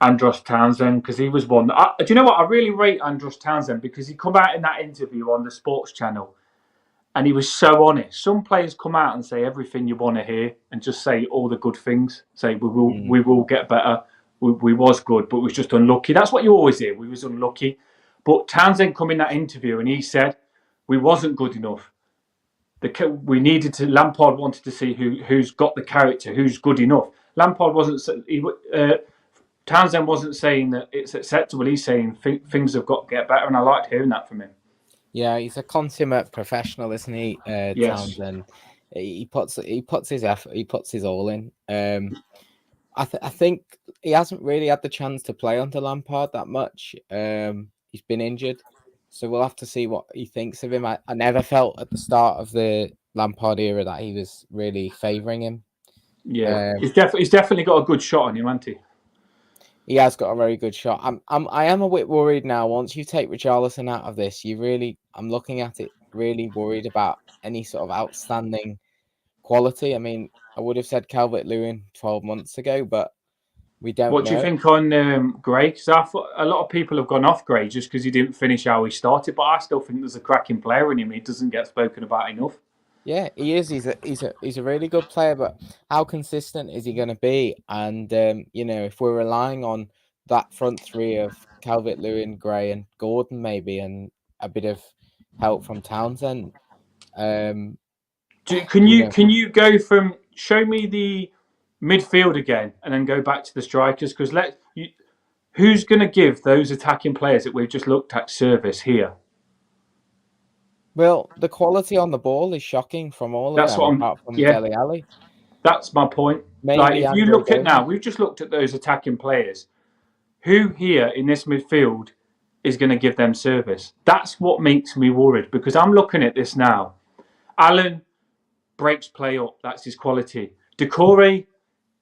Andros Townsend, because he was one. Do you know what? I really rate Andros Townsend because he come out in that interview on the Sports Channel and he was so honest. Some players come out and say everything you want to hear and just say all the good things. Say we will get better. we was good, but we was just unlucky. That's what you always hear. We was unlucky. But Townsend come in that interview and he said we wasn't good enough. We needed to. Lampard wanted to see who's got the character, who's good enough. Lampard wasn't. Townsend wasn't saying that it's acceptable. He's saying things have got to get better, and I liked hearing that from him. Yeah, he's a consummate professional, isn't he? Yes. Townsend. He puts his effort. He puts his all in. I think he hasn't really had the chance to play under Lampard that much. He's been injured, so we'll have to see what he thinks of him. I never felt at the start of the Lampard era that he was really favouring him. Yeah, he's definitely got a good shot on him, hasn't he? He has got a very good shot. I am a bit worried now. Once you take Richarlison out of this, I'm looking at it really worried about any sort of outstanding quality. I mean, I would have said Calvert-Lewin 12 months ago, but we don't know. What do you think on Gray? Because I thought a lot of people have gone off Gray just because he didn't finish how he started, but I still think there's a cracking player in him. He doesn't get spoken about enough. Yeah, he is. He's a really good player, but how consistent is he going to be? And if we're relying on that front three of Calvert-Lewin, Gray, and Gordon, maybe, and a bit of help from Townsend. Can you go from show me the midfield again and then go back to the strikers? Because who's going to give those attacking players that we've just looked at service here? Well, the quality on the ball is shocking from all of them, apart from Dele Alli. That's my point. Maybe if you look at now, we've just looked at those attacking players. Who here in this midfield is going to give them service? That's what makes me worried, because I'm looking at this now. Allen breaks play up. That's his quality. Decore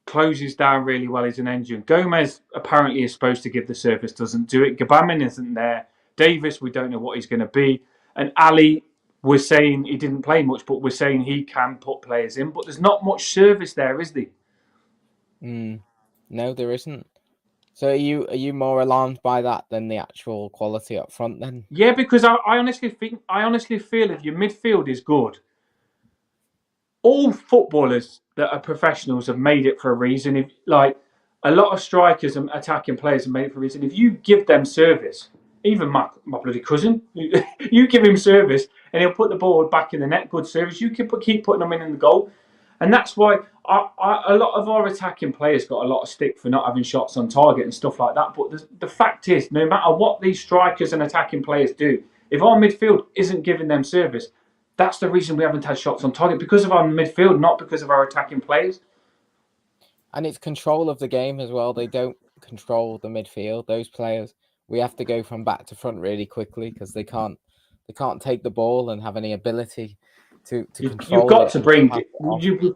closes down really well as an engine. Gomez apparently is supposed to give the service, doesn't do it. Gabamin isn't there. Davis, we don't know what he's going to be. And Ali, we're saying he didn't play much, but we're saying he can put players in. But there's not much service there, is there? No, there isn't. So are you more alarmed by that than the actual quality up front then? Yeah, because I honestly feel if your midfield is good, all footballers that are professionals have made it for a reason. If a lot of strikers and attacking players have made it for a reason. If you give them service, even my bloody cousin, you give him service and he'll put the ball back in the net. Good service. You can keep putting them in the goal. And that's why a lot of our attacking players got a lot of stick for not having shots on target and stuff like that. But the fact is, no matter what these strikers and attacking players do, if our midfield isn't giving them service, that's the reason we haven't had shots on target, because of our midfield, not because of our attacking players. And it's control of the game as well. They don't control the midfield, those players. We have to go from back to front really quickly because they can't take the ball and have any ability to control. You've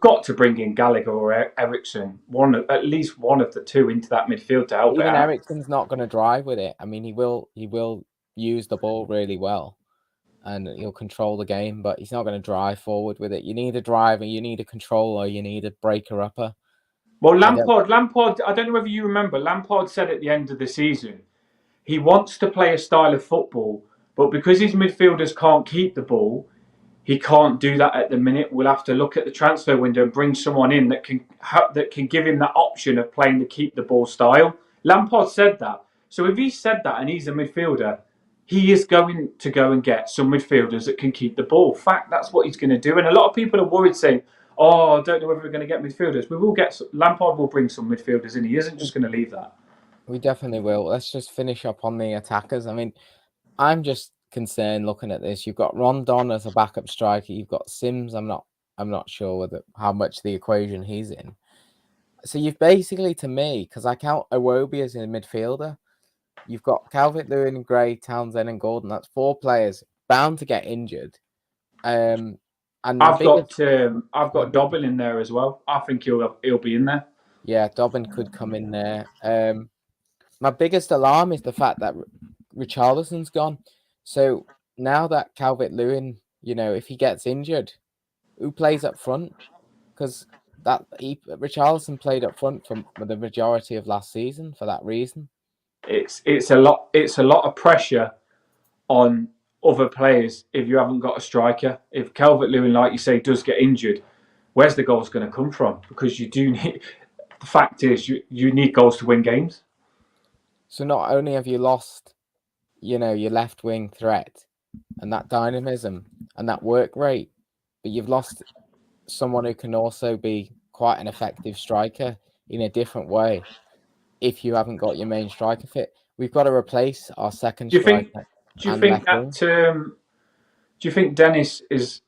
got to bring in Gallagher or Ericsson, at least one of the two into that midfield to help. Even Ericsson's not going to drive with it. I mean, he will use the ball really well, and he'll control the game, but he's not going to drive forward with it. You need a driver, you need a controller, you need a breaker upper. Well, Lampard. I don't know whether you remember. Lampard said at the end of the season, he wants to play a style of football, but because his midfielders can't keep the ball, he can't do that at the minute. We'll have to look at the transfer window and bring someone in that can give him that option of playing the keep the ball style. Lampard said that. So if he said that and he's a midfielder, he is going to go and get some midfielders that can keep the ball. Fact, that's what he's going to do. And a lot of people are worried, saying, "Oh, I don't know whether we're going to get midfielders." Lampard will bring some midfielders in. He isn't just going to leave that. We definitely will. Let's just finish up on the attackers. I mean, I'm just concerned looking at this. You've got Rondon as a backup striker. You've got Sims. I'm not sure how much the equation he's in. So you've basically, to me, because I count Iwobi as a midfielder, you've got Calvert-Lewin, Gray, Townsend, and Gordon. That's 4 players bound to get injured. And I've got Dobbin in there as well. I think he'll be in there. Yeah, Dobbin could come in there. My biggest alarm is the fact that Richarlison's gone. So now that Calvert-Lewin, if he gets injured, who plays up front? Because Richarlison played up front for the majority of last season for that reason. It's a lot of pressure on other players if you haven't got a striker. If Calvert-Lewin, like you say, does get injured, where's the goals going to come from? Because you do need the fact is, you need goals to win games. So not only have you lost, your left wing threat and that dynamism and that work rate, but you've lost someone who can also be quite an effective striker in a different way. If you haven't got your main striker fit, we've got to replace our second striker. Do you think Dennis is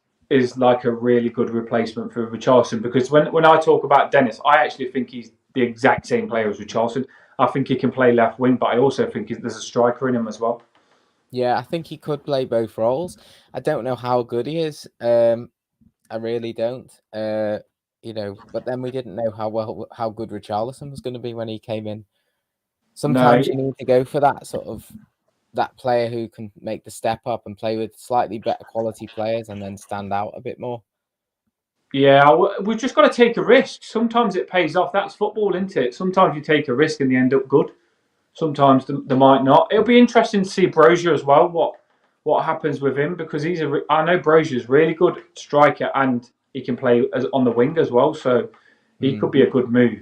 like a really good replacement for Richarlison? Because when I talk about Dennis, I actually think he's the exact same player as Richarlison. I think he can play left wing, but I also think there's a striker in him as well. Yeah, I think he could play both roles. I don't know how good he is. I really don't. But then we didn't know how good Richarlison was going to be when he came in. Sometimes you need to go for that player who can make the step up and play with slightly better quality players and then stand out a bit more. Yeah, we've just got to take a risk. Sometimes it pays off. That's football, isn't it? Sometimes you take a risk and they end up good. Sometimes they might not. It'll be interesting to see Brozier as well. What happens with him, because I know Brozier's really good striker and he can play on the wing as well. So he could be a good move.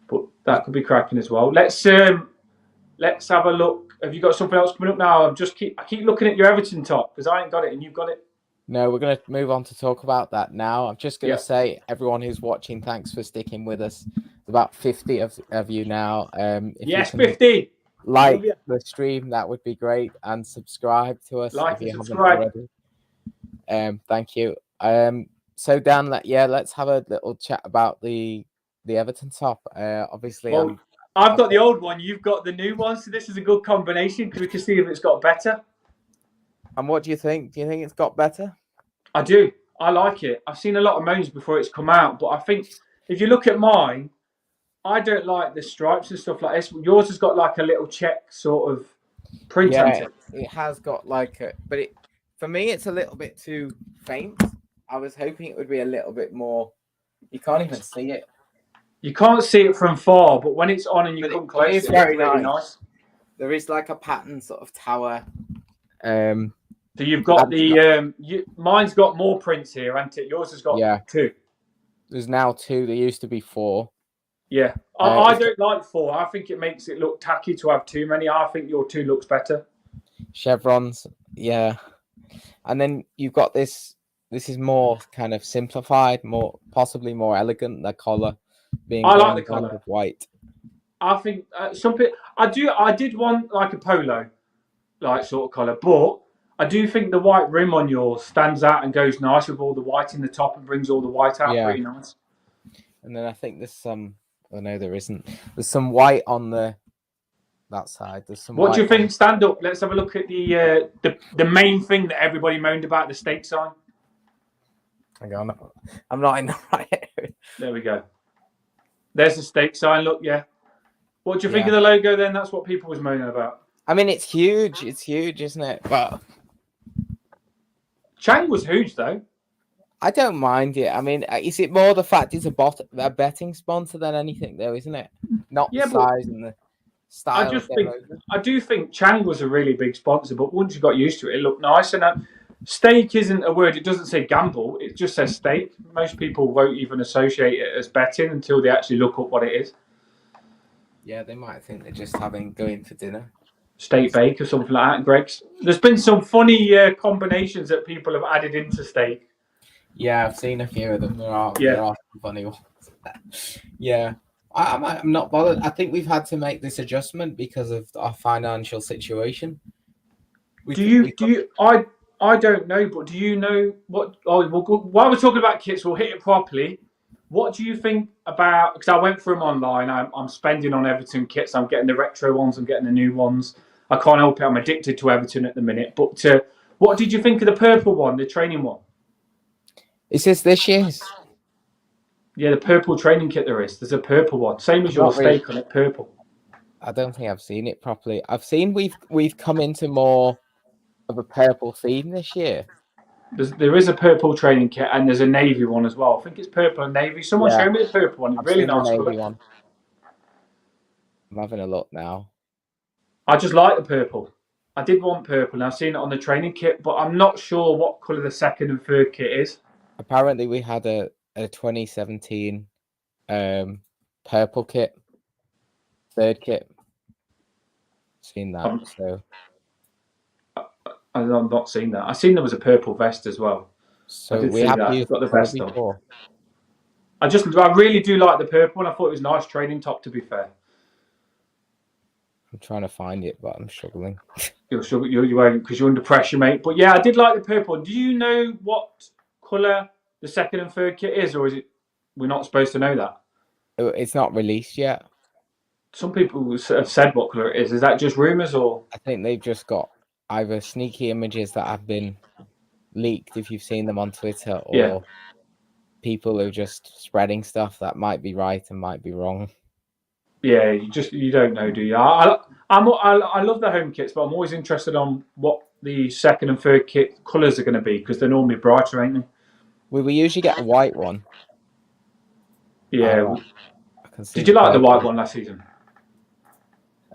But that could be cracking as well. Let's have a look. Have you got something else coming up now? I keep looking at your Everton top because I ain't got it and you've got it. No, we're going to move on to talk about that now. I'm just going to say, everyone who's watching, thanks for sticking with us. There's about 50 of you now. Yes, 50. Like the stream, that would be great, and subscribe to us if you haven't already. Thank you. So Dan, let's have a little chat about the Everton top. Obviously, I've got the old one. You've got the new one. So this is a good combination because we can see if it's got better. And what do you think? Do you think it's got better? I do. I like it. I've seen a lot of moans before it's come out, but I think if you look at mine, I don't like the stripes and stuff like this. Yours has got like a little check sort of print on it. It has got for me, it's a little bit too faint. I was hoping it would be a little bit more. You can't even see it. You can't see it from far, but when it's on and you come close, it's very nice. There is like a pattern sort of tower. So you've got mine's got more prints here, hasn't it? Yours has got 2. There's now 2. There used to be 4. Yeah, I don't like 4. I think it makes it look tacky to have too many. I think your 2 looks better. Chevrons, yeah. And then you've got this. This is more kind of simplified, possibly more elegant. The collar being I like the collar of white. I think I did want like a polo, like sort of collar, but I do think the white rim on yours stands out and goes nice with all the white in the top and brings all the white out pretty nice. And then I think there's some. Oh no, there isn't. There's some white on that side. There's some. What do you think? Stand up. Let's have a look at the main thing that everybody moaned about, the stake sign. Hang on, I'm not in the right area. There we go. There's the stake sign. Look, yeah. What do you think of the logo? Then that's what people was moaning about. I mean, it's huge. It's huge, isn't it? But Chang was huge, though. I don't mind it. I mean, is it more the fact it's a betting sponsor than anything, though, isn't it? Not the size and the style. I do think Chang was a really big sponsor, but once you got used to it, it looked nice. And stake isn't a word. It doesn't say gamble. It just says stake. Most people won't even associate it as betting until they actually look up what it is. Yeah, they might think they're just going for dinner. Steak bake or something like that, Greg's. There's been some funny combinations that people have added into steak. Yeah, I've seen a few of them. There are some funny ones. Yeah, I'm not bothered. I think we've had to make this adjustment because of our financial situation. I don't know, but do you know what? While we're talking about kits, we'll hit it properly. What do you think about? Because I went through them online. I'm spending on Everton kits. I'm getting the retro ones. I'm getting the new ones. I can't help it. I'm addicted to Everton at the minute. But what did you think of the purple one, the training one? Is this year's? Yeah, the purple training kit there is. There's a purple one. Same as your steak on it, purple. I don't think I've seen it properly. I've seen we've come into more of a purple theme this year. There is a purple training kit and there's a navy one as well. I think it's purple and navy. Someone showed me the purple one. It's really nice. Navy one. I'm having a look now. I just like the purple. I did want purple and I've seen it on the training kit, but I'm not sure what colour the second and third kit is. Apparently we had a 2017 purple kit, third kit. Seen that. So I've not seen that. I've seen there was a purple vest as well. I did we see have that. used Got the colour vest on. before. I really do like the purple one. I thought it was a nice training top, to be fair. I'm trying to find it, but I'm struggling. You won't because you're under pressure, mate. But yeah, I did like the purple. Do you know what colour the second and third kit is, or is it we're not supposed to know that? It's not released yet. Some people have said what colour it is. Is that just rumours, or? I think they've just got either sneaky images that have been leaked, if you've seen them on Twitter, or people who are just spreading stuff that might be right and might be wrong. Yeah, you don't know, do you? I love the home kits, but I'm always interested on what the second and third kit colours are going to be because they're normally brighter, ain't they? We usually get a white one. Yeah. I can see Did you like the purple. white one last season?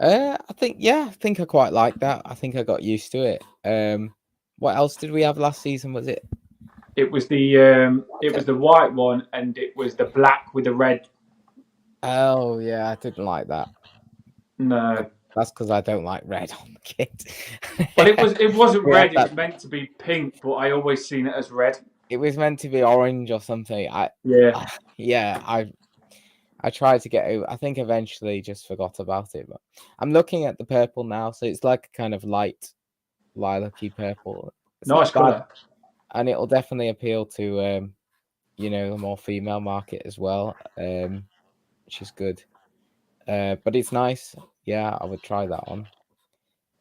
I think I quite like that. I think I got used to it. What else did we have last season? Was it? It was the white one, and it was the black with the red. Oh yeah, I didn't like that. No, that's because I don't like red on the kit. Well, it wasn't red. It was meant to be pink, but I always seen it as red. It was meant to be orange or something. I tried to get it. I think eventually just forgot about it. But I'm looking at the purple now, so it's like a kind of light lilac-y purple. It's nice colour, and it'll definitely appeal to the more female market as well, which is good. But it's nice. Yeah, I would try that on.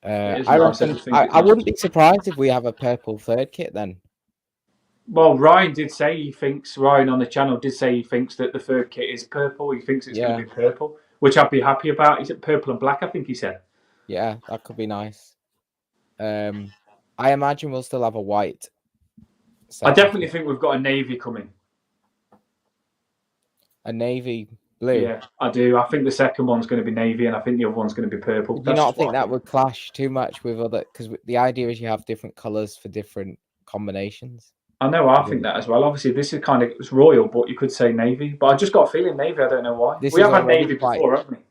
I wouldn't be surprised if we have a purple third kit then. Well, Ryan on the channel did say he thinks that the third kit is purple. He thinks it's going to be purple, which I'd be happy about. Is it purple and black? I think he said. Yeah, that could be nice. I imagine we'll still have a white. I definitely think we've got a navy coming. A navy blue? Yeah, I do. I think the second one's going to be navy, and I think the other one's going to be purple. Do you not think that would clash too much with other? Because the idea is you have different colours for different combinations. I know. I think that as well. Obviously, this is kind of it's royal, but you could say navy. But I just got a feeling navy. I don't know why. We have had navy before, haven't we?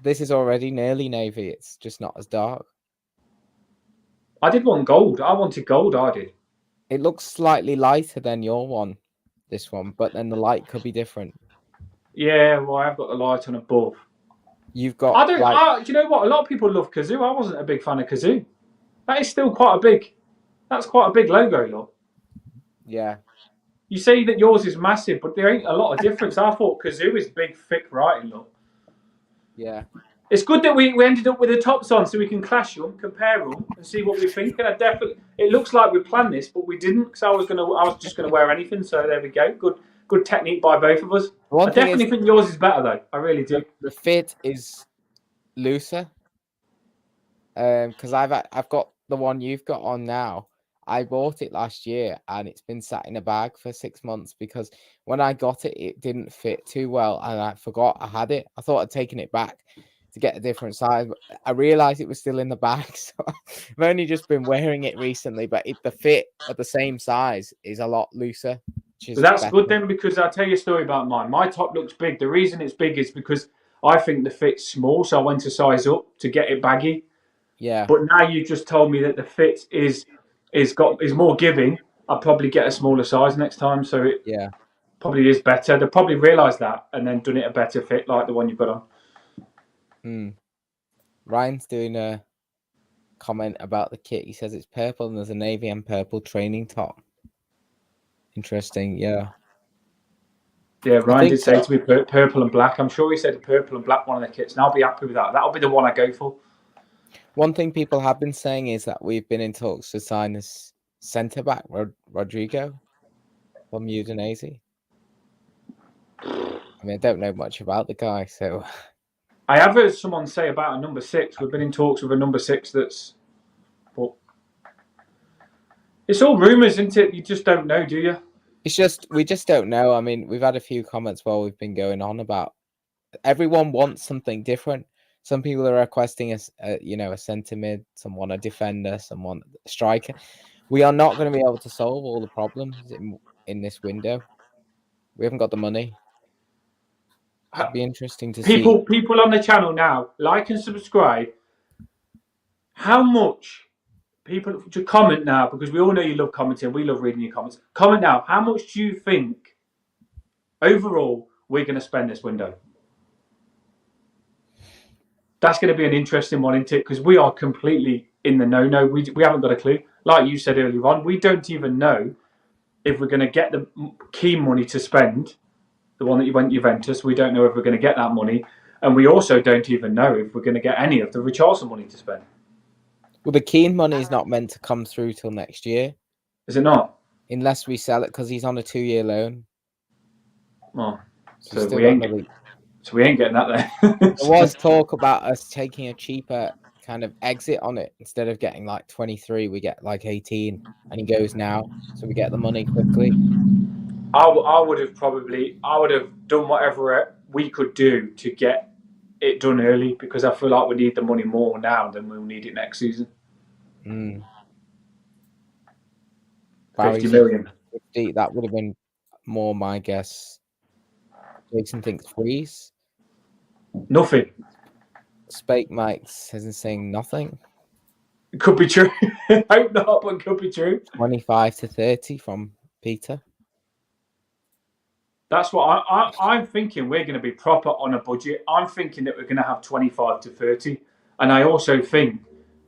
This is already nearly navy. It's just not as dark. I did want gold. I wanted gold. I did. It looks slightly lighter than your one, this one, but then the light could be different. Yeah, well, I've got the light on above. You've got. Do you know what? A lot of people love Kazoo. I wasn't a big fan of Kazoo. That is still quite a big. That's quite a big logo, look. Yeah. You say that yours is massive, but there ain't a lot of difference. I thought Kazoo is big, thick writing, look. Yeah. It's good that we ended up with the tops on so we can clash them, compare them, and see what we think. And it looks like we planned this, but we didn't because I was just gonna wear anything. So there we go. Good technique by both of us. I definitely think yours is better though. I really do. The fit is looser. Because I've got the one you've got on now. I bought it last year and it's been sat in a bag for 6 months because when I got it, it didn't fit too well and I forgot I had it. I thought I'd taken it back to get a different size, but I realized it was still in the bag. So I've only just been wearing it recently, but the fit at the same size is a lot looser. So that's better. Good then, because I'll tell you a story about mine. My top looks big. The reason it's big is because I think the fit's small, so I went to size up to get it baggy. Yeah. But now you just told me that the fit is more giving. I'll probably get a smaller size next time, so it probably is better. They'll probably realise that and then done it a better fit like the one you've got on. Ryan's doing a comment about the kit. He says it's purple and there's a navy and purple training top. Interesting, yeah. Yeah, Ryan did say to me purple and black. I'm sure he said purple and black one of the kits, and I'll be happy with that. That'll be the one I go for. One thing people have been saying is that we've been in talks to sign this centre back, Rodrigo from Udinese. I mean, I don't know much about the guy, so. I have heard someone say about a number 6. We've been in talks with a number 6 but it's all rumours, isn't it? You just don't know, do you? We just don't know. I mean, we've had a few comments while we've been going on about everyone wants something different. Some people are requesting a centre mid, someone a defender, someone a striker. We are not going to be able to solve all the problems in this window. We haven't got the money. It'd be interesting to see. People on the channel now, like and subscribe. How much people to comment now, because we all know you love commenting. We love reading your comments. Comment now. How much do you think overall we're going to spend this window? That's going to be an interesting one, isn't it? Because we are completely in the no. We haven't got a clue. Like you said earlier on, we don't even know if we're going to get the key money to spend, the one that you went Juventus. We don't know if we're going to get that money. And we also don't even know if we're going to get any of the Richarlison money to spend. Well, the Keane money is not meant to come through till next year. Is it not? Unless we sell it, because he's on a 2-year loan. Oh, So we ain't getting that there. There was talk about us taking a cheaper kind of exit on it. Instead of getting like 23, we get like 18, and he goes now, so we get the money quickly. I would have done whatever we could do to get it done early, because I feel like we need the money more now than we'll need it next season. 50 million. 50, that would have been more my guess. Jason thinks freeze. Nothing. Spake Mike's isn't saying nothing. It could be true. Hope not, but it could be true. 25 to 30 from Peter. That's what I'm thinking. We're going to be proper on a budget. I'm thinking that we're going to have 25 to 30. And I also think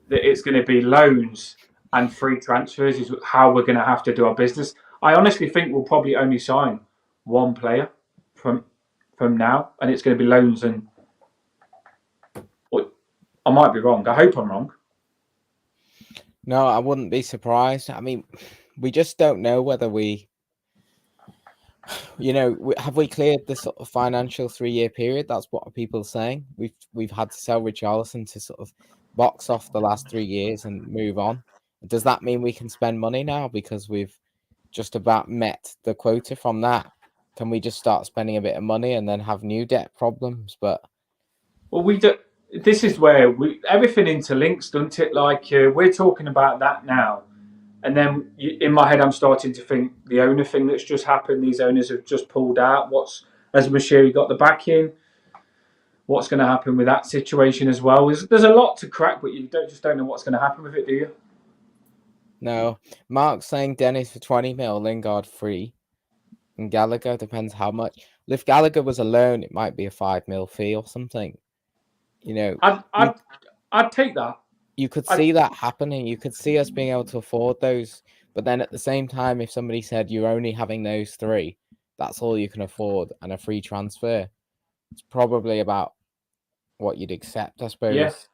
that it's going to be loans and free transfers is how we're going to have to do our business. I honestly think we'll probably only sign one player from now, and it's going to be loans. And I might be wrong. I hope I'm wrong. No, I wouldn't be surprised. I mean, we just don't know whether have we cleared the sort of financial 3-year period? That's what people are saying. We've had to sell Richarlison to sort of box off the last 3 years and move on. Does that mean we can spend money now because we've just about met the quota from that? Can we just start spending a bit of money and then have new debt problems? But well, we do. This is where everything interlinks, doesn't it? Like we're talking about that now. And then in my head, I'm starting to think the owner thing that's just happened. These owners have just pulled out. Has Mashiri got the back in? What's going to happen with that situation as well? There's a lot to crack, but you don't know what's going to happen with it, do you? No. Mark's saying Dennis for 20 mil, Lingard free. And Gallagher depends how much. Well, if Gallagher was a loan, it might be a 5 mil fee or something. I'd take that. You could see that happening. You could see us being able to afford those. But then at the same time, if somebody said you're only having those 3, that's all you can afford, and a free transfer, it's probably about what you'd accept, I suppose. Yes.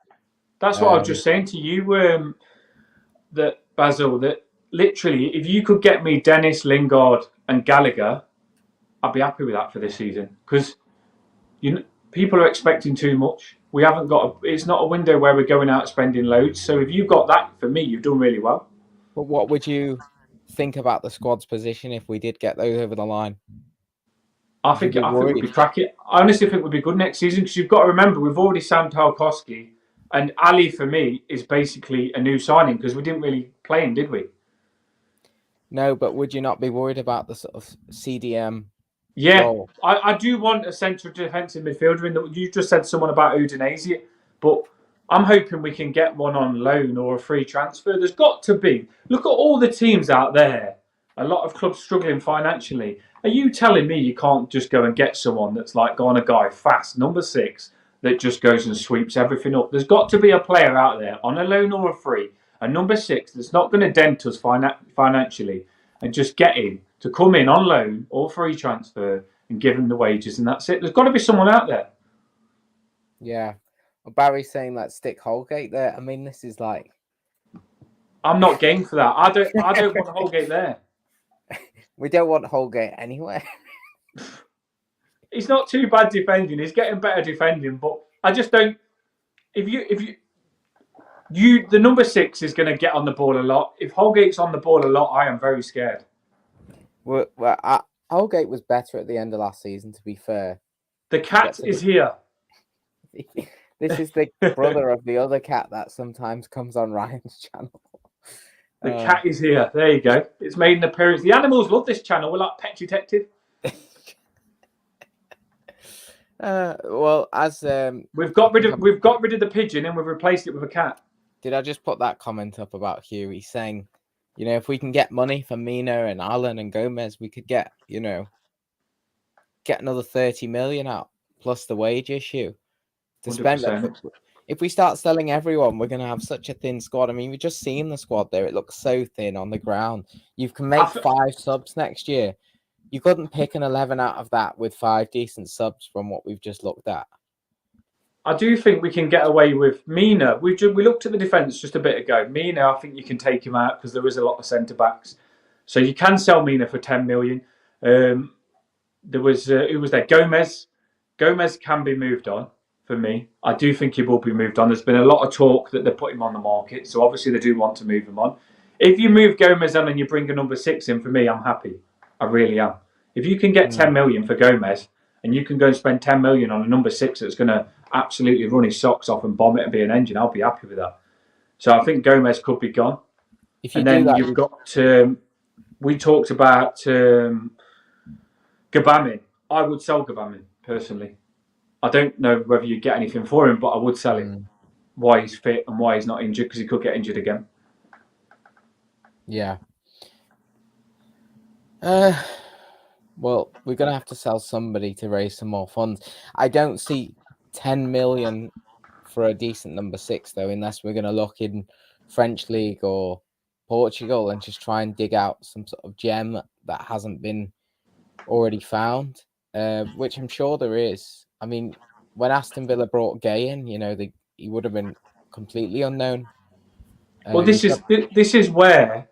That's what I was just saying to you, that Basil, that literally, if you could get me Dennis, Lingard and Gallagher, I'd be happy with that for this season. Because people are expecting too much. We haven't got it's not a window where we're going out spending loads. So if you've got that, for me, you've done really well. But what would you think about the squad's position if we did get those over the line? I think we'd be cracking. I honestly think we'd be good next season, because you've got to remember we've already signed Tarkowski, and Ali for me is basically a new signing because we didn't really play him, did we? No, but would you not be worried about the sort of CDM? Yeah, I do want a central defensive midfielder. You just said someone about Udinese, but I'm hoping we can get one on loan or a free transfer. There's got to be. Look at all the teams out there. A lot of clubs struggling financially. Are you telling me you can't just go and get someone that's like gone a guy fast, number 6, that just goes and sweeps everything up? There's got to be a player out there on a loan or a free, a number 6 that's not going to dent us financially, and just get him to come in on loan or free transfer and give him the wages, and that's it. There's got to be someone out there. Yeah. Well, Barry's saying let's stick Holgate there. I mean, this is like... I'm not game for that. I don't want Holgate there. We don't want Holgate anywhere. He's not too bad defending. He's getting better defending, but I just don't... If you the number 6 is going to get on the ball a lot. If Holgate's on the ball a lot, I am very scared. Well, Holgate was better at the end of last season, to be fair. The cat is here. This is the brother of the other cat that sometimes comes on Ryan's channel. The cat is here. There you go. It's made an appearance. The animals love this channel. We're like Pet Detective. Well, as We've got rid of the pigeon and we've replaced it with a cat. did I just put that comment up about Hugh? He's saying, if we can get money for Mina and Allen and Gomez, we could get another 30 million out plus the wage issue to spend. 100%. If we start selling everyone, we're going to have such a thin squad. I mean, we've just seen the squad there. It looks so thin on the ground. You can make 5 subs next year. You couldn't pick an 11 out of that with 5 decent subs from what we've just looked at. I do think we can get away with Mina. We looked at the defence just a bit ago. Mina, I think you can take him out because there is a lot of centre-backs. So you can sell Mina for 10 million. There was, who was there? Gomez. Gomez can be moved on for me. I do think he will be moved on. There's been a lot of talk that they're putting him on the market. So obviously they do want to move him on. If you move Gomez on and you bring a number 6 in, for me, I'm happy. I really am. If you can get 10 million for Gomez and you can go and spend 10 million on a number 6 that's going to absolutely run his socks off and bomb it and be an engine, I'll be happy with that. So I think Gomez could be gone. And then you've got, we talked about Gabamin. I would sell Gabamin, personally. I don't know whether you get anything for him, but I would sell him. Why he's fit and why he's not injured, because he could get injured again. Yeah. Well, we're going to have to sell somebody to raise some more funds. I don't see 10 million for a decent number 6, though, unless we're going to look in French League or Portugal and just try and dig out some sort of gem that hasn't been already found, which I'm sure there is. I mean, when Aston Villa brought Gay in, he would have been completely unknown. Well, this is where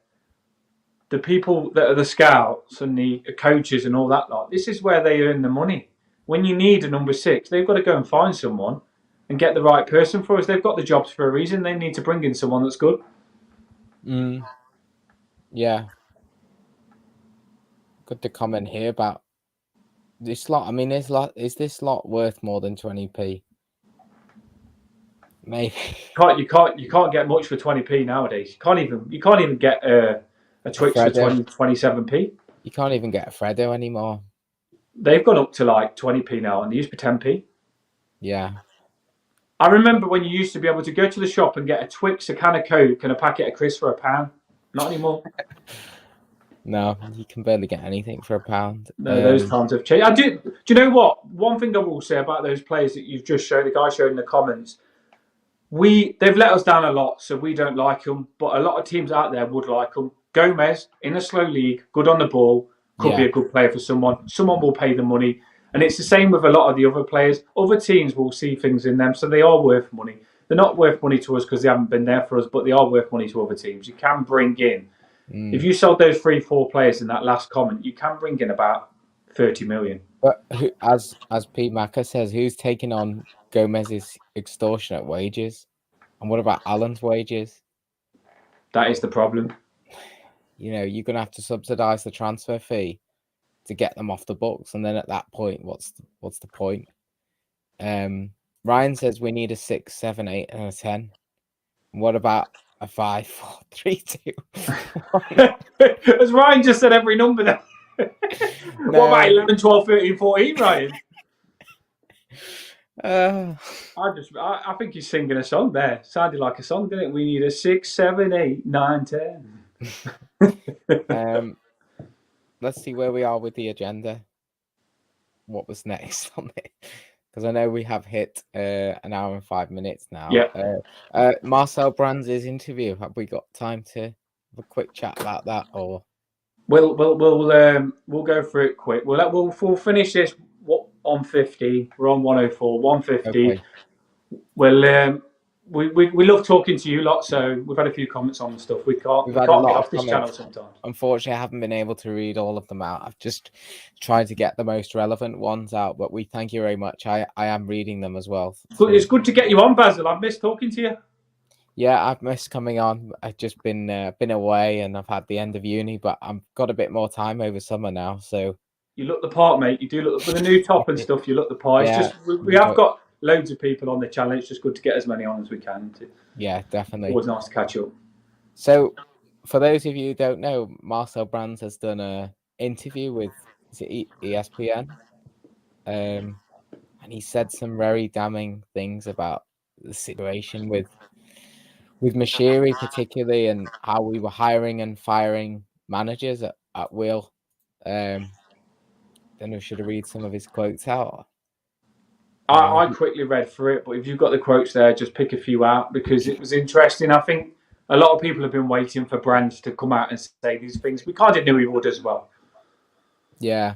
the people that are the scouts and the coaches and all that lot, this is where they earn the money. When you need a number 6, they've got to go and find someone and get the right person for us. They've got the jobs for a reason. They need to bring in someone that's good. Yeah. Good to comment here about this lot. I mean, is this lot worth more than 20p? Maybe. You can't get much for 20p nowadays. You can't even get a Twix for 27p. You can't even get a Freddo anymore. They've gone up to like 20p now, and they used to 10p. Yeah. I remember when you used to be able to go to the shop and get a Twix, a can of Coke, and a packet of crisps for £1. Not anymore. No, you can barely get anything for £1. No, those times have changed. Do you know what? One thing I will say about those players that you've just showed, the guy showed in the comments, they've let us down a lot, so we don't like them. But a lot of teams out there would like them. Gomez, in a slow league, good on the ball, could be a good player for someone. Someone will pay the money. And it's the same with a lot of the other players. Other teams will see things in them, so they are worth money. They're not worth money to us because they haven't been there for us, but they are worth money to other teams. You can bring in, if you sold those 3-4 players in that last comment, you can bring in about 30 million. But as Pete Macker says, who's taking on Gomez's extortionate wages? And what about Allen's wages? That is the problem. You're going to have to subsidise the transfer fee to get them off the books. And then at that point, what's the point? Ryan says we need a 6, 7, 8, and a 10. What about a 5, 4, 3, 2? As Ryan just said every number there. What about 11, 12, 13, 14, Ryan? I think he's singing a song there. Sounded like a song, didn't it? We need a 6, 7, 8, 9, 10. Let's see where we are with the agenda. What was next on it? Because I know we have hit an hour and 5 minutes now. Yeah. Marcel Brands' interview. Have we got time to have a quick chat about that, or? We'll go through it quick. We'll finish this on 50. We're on 104, 150. Okay. Well, we love talking to you lot, so we've had a few comments on the stuff. We can't get off this channel sometimes. Unfortunately, I haven't been able to read all of them out. I've just tried to get the most relevant ones out, but we thank you very much. I am reading them as well. It's good to get you on, Basil. I've missed talking to you. Yeah, I've missed coming on. I've just been away, and I've had the end of uni, but I've got a bit more time over summer now. So you look the part, mate. You do look with the new top and stuff. You look the part. It's just we have got loads of people on the channel. It's just good to get as many on as we can. Yeah, definitely. Always nice to catch up. So, for those of you who don't know, Marcel Brands has done an interview with ESPN. and he said some very damning things about the situation with Mashiri particularly, and how we were hiring and firing managers at will. Don't know, should I read some of his quotes out? I quickly read through it, but if you've got the quotes there, just pick a few out because it was interesting. I think a lot of people have been waiting for Brands to come out and say these things. We kind of knew he would as well. Yeah,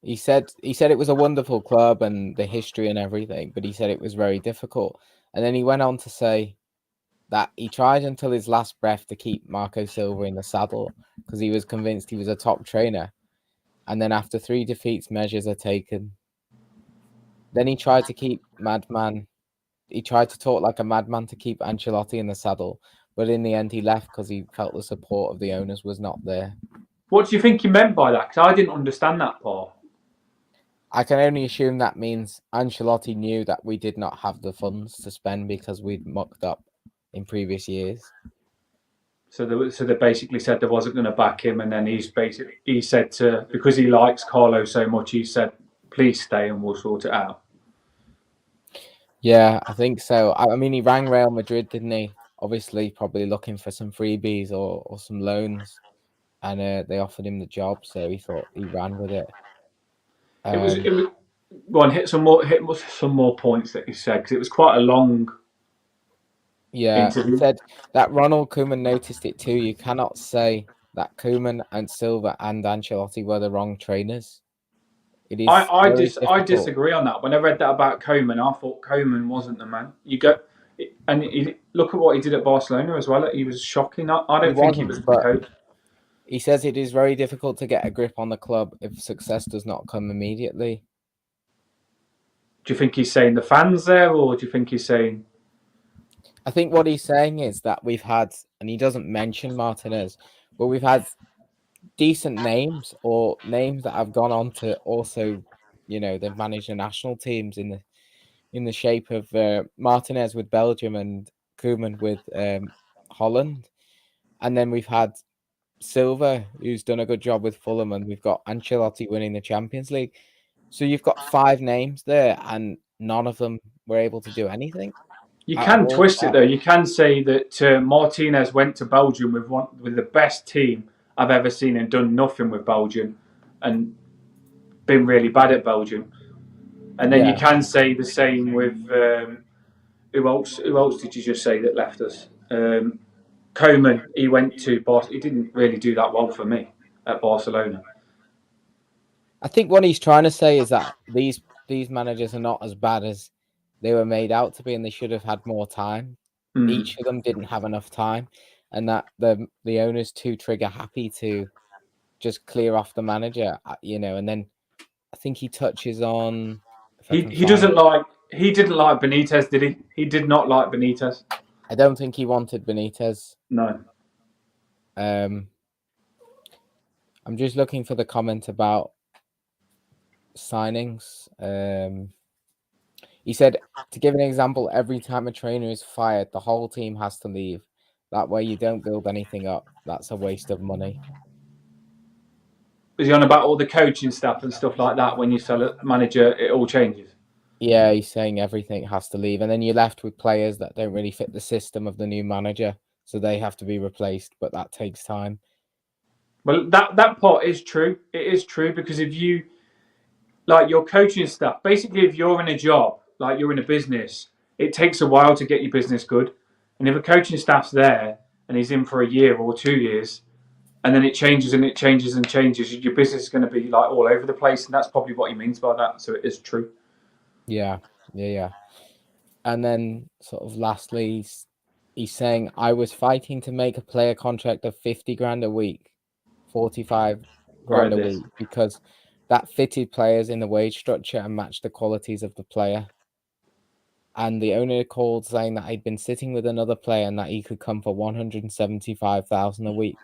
he said it was a wonderful club and the history and everything, but he said it was very difficult. And then he went on to say that he tried until his last breath to keep Marco Silva in the saddle because he was convinced he was a top trainer. And then after 3 defeats, measures are taken. Then he tried to keep He tried to talk like a madman to keep Ancelotti in the saddle, but in the end he left because he felt the support of the owners was not there. What do you think he meant by that? Because I didn't understand that part. I can only assume that means Ancelotti knew that we did not have the funds to spend because we'd mucked up in previous years. So they basically said they wasn't going to back him, and then he said because he likes Carlo so much, he said, "Please stay, and we'll sort it out." Yeah, I think so. I mean, he rang Real Madrid, didn't he? Obviously, probably looking for some freebies or some loans, and they offered him the job, so he thought he ran with it. It was go on, hit some more points that he said because it was quite a long. Yeah, interview. He said that Ronald Koeman noticed it too. You cannot say that Koeman and Silva and Ancelotti were the wrong trainers. It is I disagree on that. When I read that about Koeman, I thought Koeman wasn't the man. Look at what he did at Barcelona as well. He was shocking. I don't think he was the coach. He says it is very difficult to get a grip on the club if success does not come immediately. Do you think he's saying the fans there, or do you think he's saying? I think what he's saying is that we've had, and he doesn't mention Martinez, but we've had decent names or names that have gone on to also, they've managed the national teams in the shape of Martinez with Belgium and Koeman with Holland, and then we've had Silva, who's done a good job with Fulham, and we've got Ancelotti winning the Champions League. So you've got 5 names there, and none of them were able to do anything. You can twist it though. You can say that Martinez went to Belgium with the best team I've ever seen and done nothing with Belgium, and been really bad at Belgium. And then you can say the same with who else? Who else did you just say that left us? Koeman. He went to Barcelona. He didn't really do that well for me at Barcelona. I think what he's trying to say is that these managers are not as bad as they were made out to be, and they should have had more time. Each of them didn't have enough time, and that the owner's too trigger happy to just clear off the manager, and then I think he touches on he didn't like Benitez, did he? He did not like Benitez. I don't think he wanted Benitez. No. I'm just looking for the comment about signings. He said, to give an example, every time a trainer is fired, the whole team has to leave. That way you don't build anything up. That's a waste of money. Is he on about all the coaching stuff and stuff like that? When you sell a manager, it all changes. Yeah, he's saying everything has to leave. And then you're left with players that don't really fit the system of the new manager. So they have to be replaced, but that takes time. Well, that part is true. It is true because if you, like your coaching stuff, basically if you're in a job, like you're in a business, it takes a while to get your business good. And if a coaching staff's there and he's in for a year or 2 years, and then it changes and it changes and changes, your business is going to be like all over the place. And that's probably what he means by that. So it is true. Yeah. And then sort of lastly, he's saying, I was fighting to make a player contract of 50 grand a week, 45 grand a week, because that fitted players in the wage structure and matched the qualities of the player. And the owner called saying that he'd been sitting with another player and that he could come for 175,000 a week.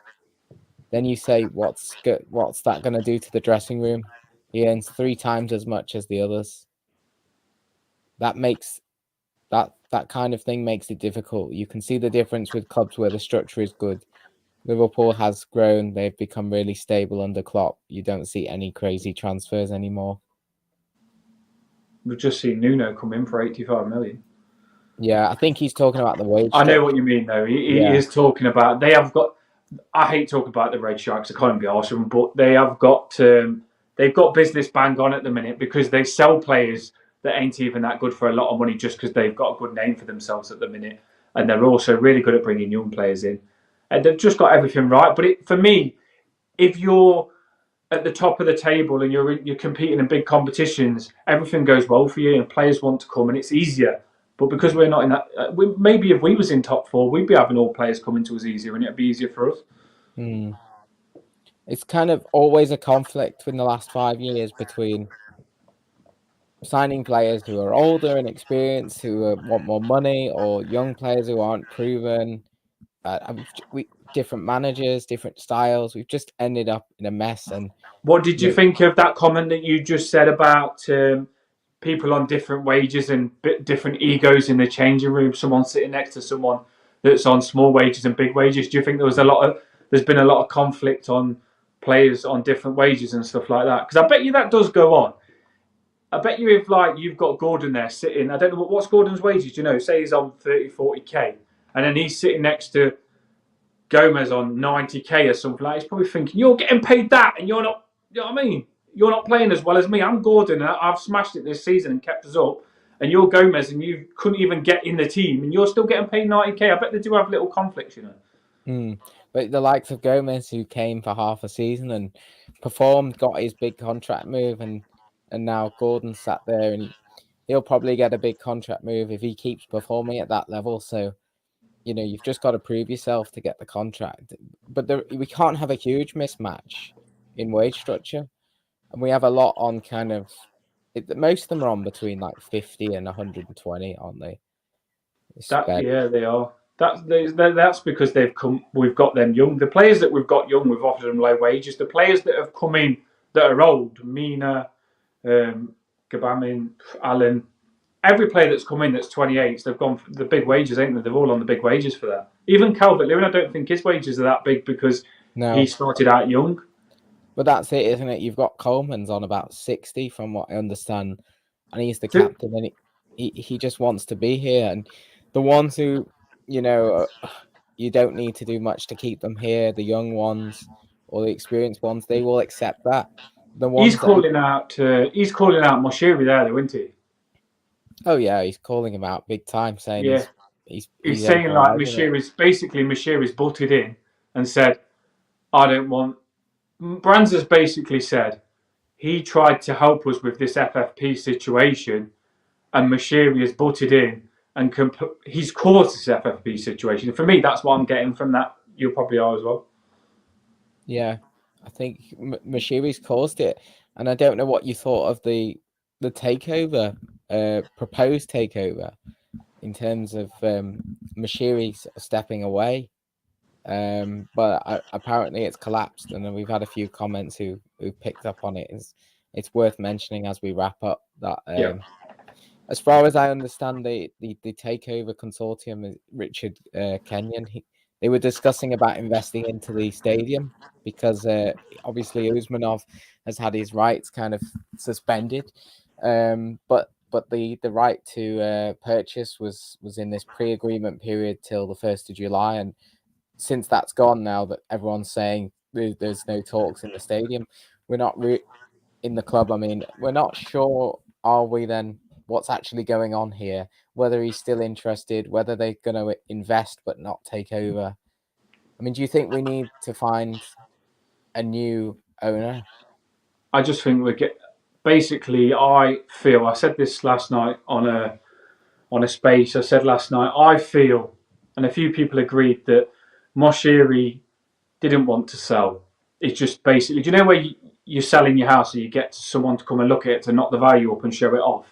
Then you say, what's that going to do to the dressing room? He earns 3 times as much as the others. That makes that kind of thing makes it difficult. You can see the difference with clubs where the structure is good. Liverpool has grown; they've become really stable under Klopp. You don't see any crazy transfers anymore. we've just seen Nuno come in for 85 million. Yeah, I think he's talking about the wage. I know what you mean, though. He is talking about, they have got, I hate talking about the Red Sharks, I can't be arsed with them, but they have got, they've got business bang on at the minute because they sell players that ain't even that good for a lot of money just because they've got a good name for themselves at the minute. And they're also really good at bringing young players in. And they've just got everything right. But for me, if you're at the top of the table and you're competing in big competitions, everything goes well for you and players want to come and it's easier. But because we're not in that, maybe if we was in top four, we'd be having all players coming to us easier and it'd be easier for us. It's kind of always a conflict in the last 5 years between signing players who are older and experienced, who want more money, or young players who aren't proven. We different managers, different styles. We've just ended up in a mess. And what did you think of that comment that you just said about people on different wages and different egos in the changing room? Someone sitting next to someone that's on small wages and big wages. Do you think there's been a lot of conflict on players on different wages and stuff like that? Because I bet you that does go on. I bet you if you've got Gordon there sitting, I don't know what's Gordon's wages. Do you know? Say he's on 30-40k, and then he's sitting next to Gomez on 90k or something like that. He's probably thinking, you're getting paid that and you're not, you know what I mean? You're not playing as well as me. I'm Gordon and I've smashed it this season and kept us up. And you're Gomez and you couldn't even get in the team and you're still getting paid 90k. I bet they do have little conflicts, you know. But the likes of Gomez, who came for half a season and performed, got his big contract move, and now Gordon sat there and he'll probably get a big contract move if he keeps performing at that level. So, you know, you've just got to prove yourself to get the contract. But we can't have a huge mismatch in wage structure. And we have a lot on kind of, most of them are on between like 50 and 120, aren't they? Yeah, they are. That's because we've got them young. The players that we've got young, we've offered them low wages. The players that have come in that are old, Mina, Gabamin, Allen, every player that's come in that's 28, they've gone for the big wages, ain't they? They're all on the big wages for that. Even Calvert-Lewin, I don't think his wages are that big because he started out young. But that's it, isn't it? You've got Coleman's on about 60 from what I understand. And he's the captain and he just wants to be here. And the ones who, you know, you don't need to do much to keep them here, the young ones or the experienced ones, they will accept that. The ones he's calling out Moshiri there, though, isn't he? Oh yeah, he's calling him out big time, saying he's saying like Moshiri's butted in and said, I don't want. Brands has basically said he tried to help us with this FFP situation, and Moshiri has butted in and he's caused this FFP situation. For me, that's what I'm getting from that. You probably are as well. Yeah, I think Moshiri's caused it, and I don't know what you thought of the takeover, proposed takeover, in terms of Moshiri stepping away. But apparently it's collapsed, and we've had a few comments who picked up on it. It's worth mentioning as we wrap up that as far as I understand, the takeover consortium is Richard Kenyon. They were discussing about investing into the stadium because obviously Usmanov has had his rights kind of suspended, but the right to purchase was in this pre-agreement period till the 1st of July, and since that's gone now, that everyone's saying there's no talks in the stadium, we're not in the club. I mean, we're not sure, are we then, what's actually going on here, whether he's still interested, whether they're going to invest but not take over. I mean, do you think we need to find a new owner? I just think basically, I feel, I said this last night on a space, I said last night, I feel, and a few people agreed, that Moshiri didn't want to sell. It's just basically, do you know where you're selling your house and you get someone to come and look at it to knock the value up and show it off?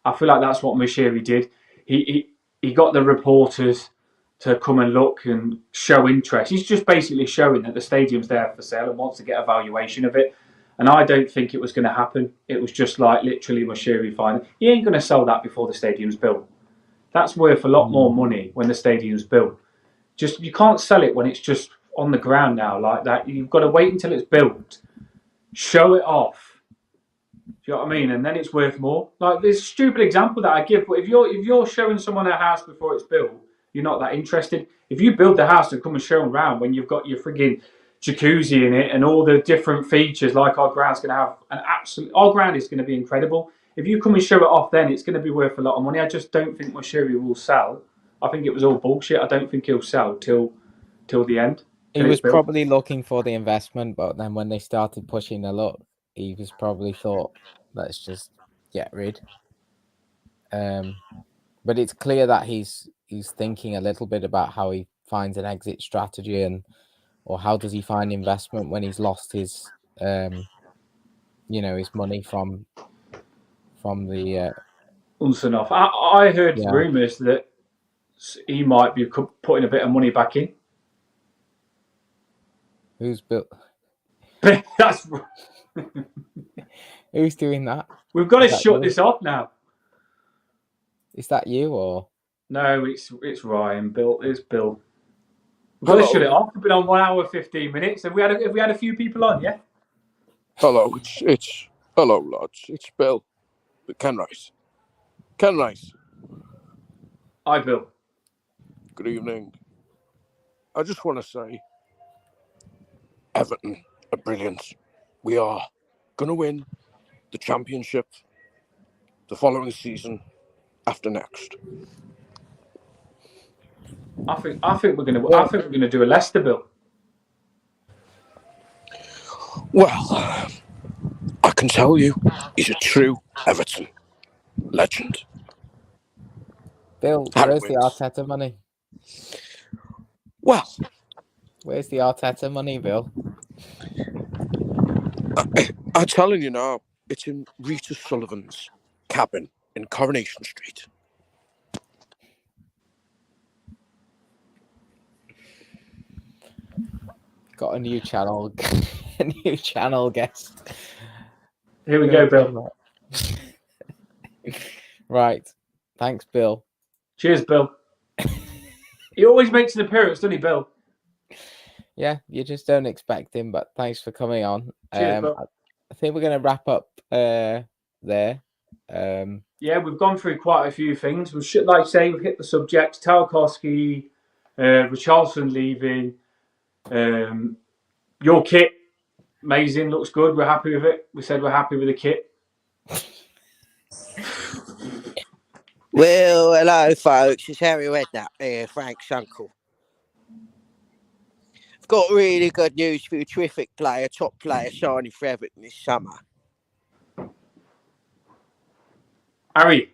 I feel like that's what Moshiri did. He got the reporters to come and look and show interest. He's just basically showing that the stadium's there for sale and wants to get a valuation of it. And I don't think it was going to happen. It was just like literally Moshiri finding, he ain't going to sell that before the stadium's built. That's worth a lot more money when the stadium's built. Just, you can't sell it when it's just on the ground now like that. You've got to wait until it's built. Show it off. Do you know what I mean? And then it's worth more. Like this stupid example that I give, but if you're showing someone a house before it's built, you're not that interested. If you build the house and come and show them around when you've got your frigging jacuzzi in it and all the different features, like our ground's going to have our ground is going to be incredible. If you come and show it off, then it's going to be worth a lot of money. I just don't think Moshiri will sell. I think it was all bullshit. I don't think he'll sell till the end. He was probably looking for the investment, but then when they started pushing a lot, he was probably thought, let's just get rid. But it's clear that he's thinking a little bit about how he finds an exit strategy or how does he find investment when he's lost his his money from the Unsonoff. I heard rumours that he might be putting a bit of money back in. Who's built? That's who's doing that? We've got to shut this off now. Is that you or no? It's Ryan. Bill. It's Bill. We've got to shut it off. We've been on 1 hour 15 minutes. Have we had a few people on? Yeah. Hello, it's hello, lads. It's Bill. Ken Rice. Hi, Bill. Good evening. I just want to say, Everton are brilliant. We are going to win the championship the following season after next. I think we're going to. I think we're going to do a Leicester, Bill. Well, I can tell you, he's a true Everton legend. Bill, where's the Arteta money? Well, where's the Arteta money, Bill? I'm telling you now, it's in Rita Sullivan's cabin in Coronation Street. Got a new channel, guest. Here we go, Bill. Right. Thanks, Bill. Cheers, Bill. He always makes an appearance, doesn't he, Bill? Yeah, you just don't expect him, but thanks for coming on. Cheers, Bill. I think we're going to wrap up there. Yeah, we've gone through quite a few things. We should, like say, we've hit the subjects. Tarkowski, Richarlison leaving. Your kit, amazing, looks good. We're happy with it. We said we're happy with the kit. Well, hello, folks. It's Harry Redknapp here, Frank's uncle. I've got really good news for you. Terrific player, top player, signing for Everton this summer. Harry.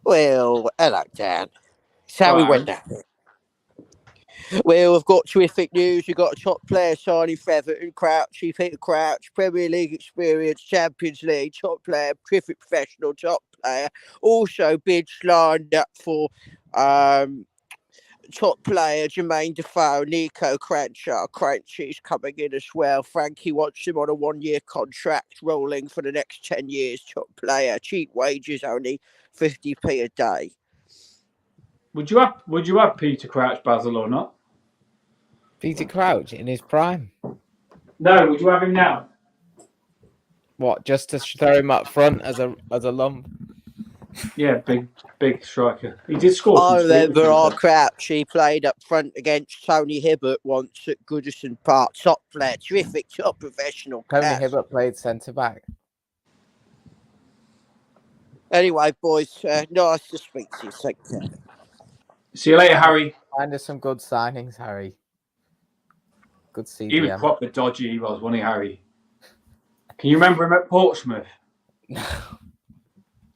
Well, hello, Dan. It's Harry Redknapp. Well, we've got terrific news. We've got a top player signing for Everton, Crouchy, Peter Crouch, Premier League experience, Champions League, top player, terrific professional, top player. Also, bids lined up for top player, Jermaine Defoe, Nico Cranshaw. Crunchy's coming in as well. Frankie wants him on a 1-year contract, rolling for the next 10 years. Top player, cheap wages, only 50p a day. Would you have Peter Crouch, Basil, or not? Peter Crouch in his prime? No, would you have him now? What, just to throw him up front as a lump? Yeah, big striker. He did score. I remember our Crouch. He played up front against Tony Hibbert once at Goodison Park. Top player, terrific, top professional. Tony Hibbert played centre back. Anyway, boys, nice to speak to you. Take care. See you later, Harry. Find us some good signings, Harry. Good CDM. He was proper dodgy, he was, wasn't he, Harry? Can you remember him at Portsmouth? No.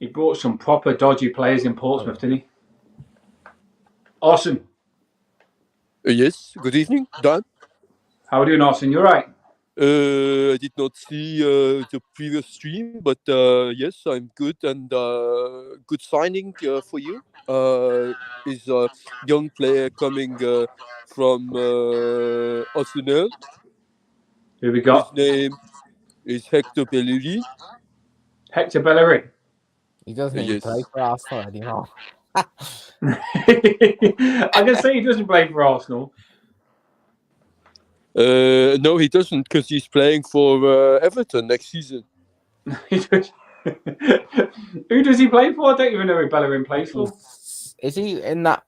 He brought some proper dodgy players in Portsmouth, didn't he? Awesome. Yes, good evening, Dan. How are you doing, Austin? You all right? I did not see the previous stream, but yes, I'm good and good signing for you. Is a young player coming from Arsenal. Who we got? His name is Hector Bellerin. Hector Bellerin. He doesn't even play for Arsenal anymore. I can say he doesn't play for Arsenal. No, he doesn't, because he's playing for Everton next season. Who does he play for? I don't even know who Bellerin plays for. Is he in that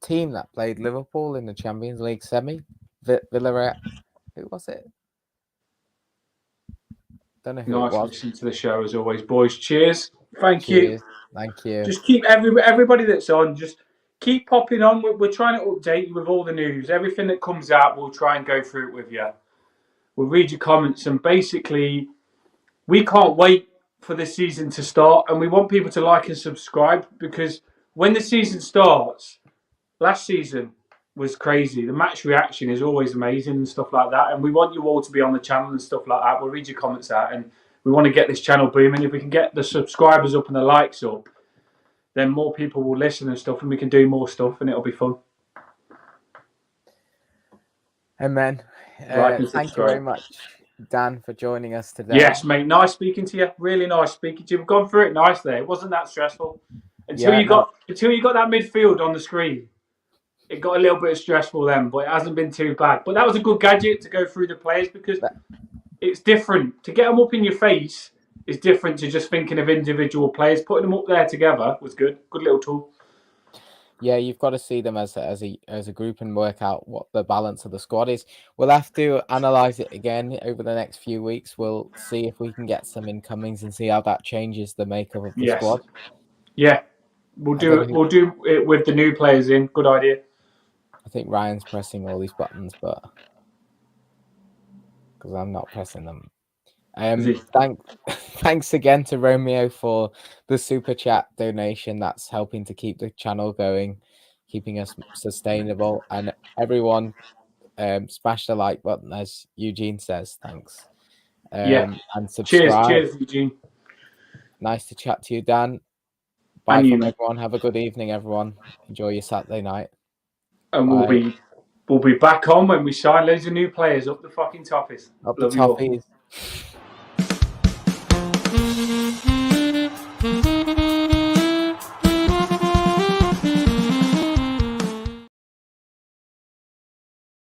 team that played Liverpool in the Champions League semi? Villarreal. Who was it? Don't know who it Nice was. listening to the show as always, boys. Cheers. Thank Cheers. you. Thank you. Just keep everybody that's on. Just keep popping on. We're trying to update you with all the news. Everything that comes out, we'll try and go through it with you. We'll read your comments, and basically, we can't wait for the season to start, and we want people to like and subscribe, because when the season starts, last season was crazy. The match reaction is always amazing and stuff like that, and we want you all to be on the channel and stuff like that. We'll read your comments out, and we want to get this channel booming. If we can get the subscribers up and the likes up, then more people will listen and stuff, and we can do more stuff, and it'll be fun. Amen. Thank you very much, Dan, for joining us today. Yes, mate. Nice speaking to you. Really nice speaking to you. We've gone through it nice there. It wasn't that stressful until you got that midfield on the screen. It got a little bit stressful then, but it hasn't been too bad. But that was a good gadget to go through the players, because it's different. To get them up in your face is different to just thinking of individual players. Putting them up there together was good. Good little tool. Yeah, you've got to see them as a group and work out what the balance of the squad is. We'll have to analyze it again over the next few weeks. We'll see if we can get some incomings and see how that changes the makeup of the squad. Yeah, we'll do it with the new players in. Good idea. I think Ryan's pressing all these buttons, but because I'm not pressing them. Thanks again to Romeo for the super chat donation. That's helping to keep the channel going, keeping us sustainable. And everyone, smash the like button, as Eugene says. Thanks. And subscribe. Cheers, Eugene. Nice to chat to you, Dan. Bye from everyone. Have a good evening, everyone. Enjoy your Saturday night. And we'll be back on when we sign loads of new players up the fucking toppies. Up the toppies.